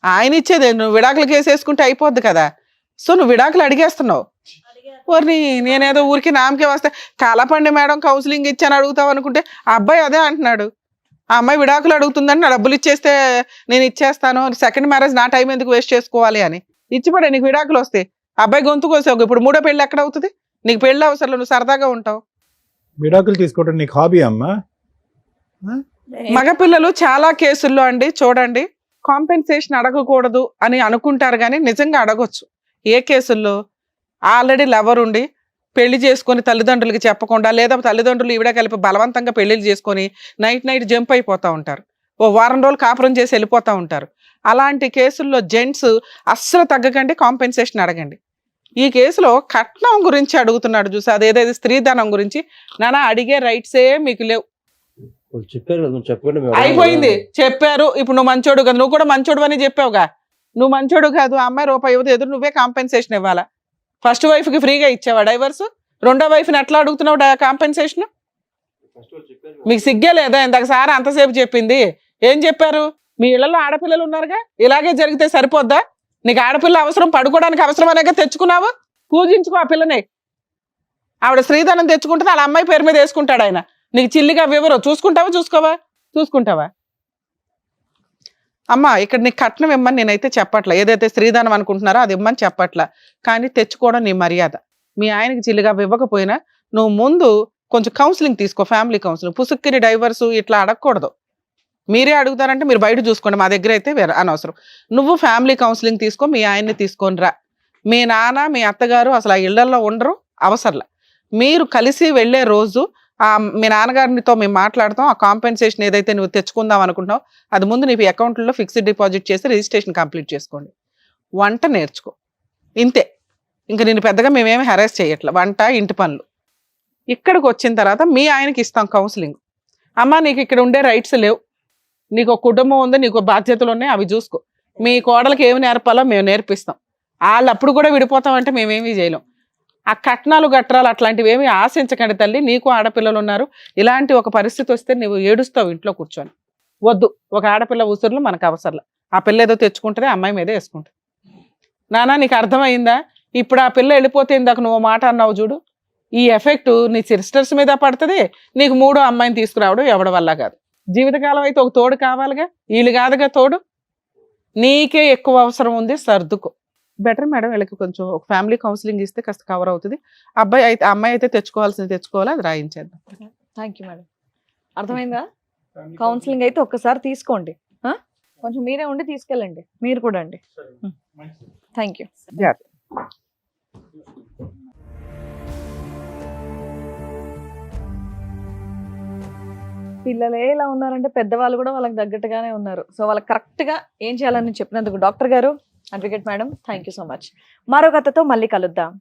ఆయన ఇచ్చేదే, నువ్వు విడాకులు కేసు వేసుకుంటే అయిపోద్ది కదా. సో నువ్వు విడాకులు అడిగేస్తున్నావు. ఓర్ని నేనేదో ఊరికి నామకే వస్తే కాలపండి మేడం కౌన్సిలింగ్ ఇచ్చాను అడుగుతావు అనుకుంటే, ఆ అబ్బాయి అదే అంటున్నాడు. ఆ అమ్మాయి విడాకులు అడుగుతుందని నా డబ్బులు ఇచ్చేస్తే నేను ఇచ్చేస్తాను, సెకండ్ మ్యారేజ్ నా టైం ఎందుకు వేస్ట్ చేసుకోవాలి అని ఇచ్చిపడే. నీకు విడాకులు వస్తే అబ్బాయి గొంతు కోసావు, ఇప్పుడు మూడో పెళ్లి ఎక్కడ అవుతుంది? నీకు పెళ్లి అవసరం, నువ్వు సరదాగా ఉంటావు. విడాకులు తీసుకోవడం నీకు హాబీ అమ్మా? మగపిల్లలు చాలా కేసుల్లో అండి చూడండి, కాంపెన్సేషన్ అడగకూడదు అని అనుకుంటారు కానీ నిజంగా అడగొచ్చు. ఏ కేసుల్లో? ఆల్రెడీ లవర్ ఉండి పెళ్లి చేసుకొని తల్లిదండ్రులకి చెప్పకుండా, లేదా తల్లిదండ్రులు ఈవిడ కలిపి బలవంతంగా పెళ్లిళ్ళు చేసుకొని నైట్ జంప్ అయిపోతూ ఉంటారు, ఓ వారం రోజులు కాపురం చేసి వెళ్ళిపోతూ ఉంటారు. అలాంటి కేసుల్లో జెంట్స్ అస్సలు తగ్గకండి, కాంపెన్సేషన్ అడగండి. ఈ కేసులో కట్నం గురించి అడుగుతున్నాడు చూసి, అదేదైతే స్త్రీధనం గురించి, నానా అడిగే రైట్సే మీకు లేవు. చెప్పారు కదా, నువ్వు చెప్పకుండా మేము అయిపోయింది, చెప్పారు. ఇప్పుడు నువ్వు మంచోడు కదా, నువ్వు కూడా మంచోడు అని చెప్పావుగా. నువ్వు మంచోడు కాదు, ఆ అమ్మాయి రూపాయి ఇవ్వదు, ఎదురు నువ్వే కాంపెన్సేషన్ ఇవ్వాలా. ఫస్ట్ వైఫ్ కి ఫ్రీగా ఇచ్చావా డైవర్స్? రెండో వైఫ్ని ఎట్లా అడుగుతున్నావు కాంపెన్సేషన్? మీకు సిగ్గే లేదా? ఇందాక సార్ అంతసేపు చెప్పింది ఏం చెప్పారు? మీ ఇళ్లలో ఆడపిల్లలు ఉన్నారుగా, ఇలాగే జరిగితే సరిపోద్దా? నీకు ఆడపిల్ల అవసరం, పడుకోవడానికి అవసరం అనేగా తెచ్చుకున్నావు, పూజించుకో ఆ పిల్లనే. ఆవిడ స్త్రీధనం తెచ్చుకుంటుంది, వాళ్ళ అమ్మాయి పేరు మీద వేసుకుంటాడు ఆయన. నీకు చిల్లిగా వివరం చూసుకుంటావా? చూసుకుంటావా? అమ్మ ఇక్కడ నీకు కట్నం ఇమ్మని నేనైతే చెప్పట్లా, ఏదైతే స్త్రీధనం అనుకుంటున్నారో అది ఇమ్మని చెప్పట్లా, కానీ తెచ్చుకోవడం నీ మర్యాద. మీ ఆయనకి చిల్లిగా ఇవ్వకపోయినా నువ్వు ముందు కొంచెం కౌన్సిలింగ్ తీసుకో, ఫ్యామిలీ కౌన్సిలింగ్. పుసుక్కిని డైవర్స్ ఇట్లా అడగకూడదు. మీరే అడుగుతారంటే మీరు బయట చూసుకోండి, మా దగ్గర అయితే అనవసరం. నువ్వు ఫ్యామిలీ కౌన్సిలింగ్ తీసుకో, మీ ఆయన్ని తీసుకొని రా. మీ నాన్న మీ అత్తగారు అసలు ఆ ఇళ్లలో ఉండరు, అవసరంలా. మీరు కలిసి వెళ్ళే రోజు మీ నాన్నగారితో మేము మాట్లాడతాం. ఆ కాంపెన్సేషన్ ఏదైతే నువ్వు తెచ్చుకుందాం అనుకుంటున్నావు అది ముందు నీ అకౌంట్లో ఫిక్స్డ్ డిపాజిట్ చేసి రిజిస్ట్రేషన్ కంప్లీట్ చేసుకోండి. వంట నేర్చుకో, ఇంతే. ఇంకా నేను పెద్దగా మేమేమి హెరాస్ చేయట్లే, వంట ఇంటి పనులు. ఇక్కడికి వచ్చిన తర్వాత మీ ఆయనకి ఇస్తాం కౌన్సిలింగ్. అమ్మ నీకు ఇక్కడ ఉండే రైట్స్ లేవు, నీకు ఒక కుటుంబం ఉంది, నీకు బాధ్యతలు ఉన్నాయి, అవి చూసుకో. మీ కోడలకి ఏమి నేర్పాలో మేము నేర్పిస్తాం. వాళ్ళు అప్పుడు కూడా విడిపోతామంటే మేమేమీ చేయలేం. ఆ కట్నాలు గట్రాలు అట్లాంటివి ఏమి ఆశించకండి తల్లి. నీకు ఆడపిల్లలు ఉన్నారు, ఇలాంటి ఒక పరిస్థితి వస్తే నువ్వు ఏడుస్తావు ఇంట్లో కూర్చొని. వద్దు, ఒక ఆడపిల్ల ఉసురులు మనకు అవసరం. ఆ పిల్ల ఏదో తెచ్చుకుంటే అమ్మాయి మీదే వేసుకుంటుంది. నానా నీకు అర్థమైందా? ఇప్పుడు ఆ పిల్ల వెళ్ళిపోతే ఇందాక నువ్వు మాట అన్నావు చూడు, ఈ ఎఫెక్ట్ నీ సిస్టర్స్ మీద పడుతుంది. నీకు మూడో అమ్మాయిని తీసుకురావడం ఎవడి వల్ల కాదు. జీవితకాలం అయితే ఒక తోడు కావాలిగా, వీళ్ళు కాదుగా తోడు. నీకే ఎక్కువ అవసరం ఉంది, సర్దుకో. బెటర్ మేడం, వీళ్ళకి కొంచెం ఒక ఫ్యామిలీ కౌన్సిలింగ్ ఇస్తే కాస్త కవర్ అవుతుంది. అమ్మాయి అయితే తెచ్చుకోవాల్సింది తెచ్చుకోవాలి, అది రాయించేద్దాం. Thank you madam. అర్థమైందా? కౌన్సిలింగ్ అయితే ఒక్కసారి తీసుకోండి, కొంచెం మీరే ఉండి తీసుకెళ్ళండి, మీరు కూడా అండి. Thank you. పిల్లలే ఇలా ఉన్నారంటే పెద్దవాళ్ళు కూడా వాళ్ళకి తగ్గట్టుగానే ఉన్నారు. సో వాళ్ళకి కరెక్ట్గా ఏం చేయాలని చెప్పినందుకు డాక్టర్ గారు, advocate madam, thank you so much. మరో కథతో మళ్ళీ కలుద్దాం.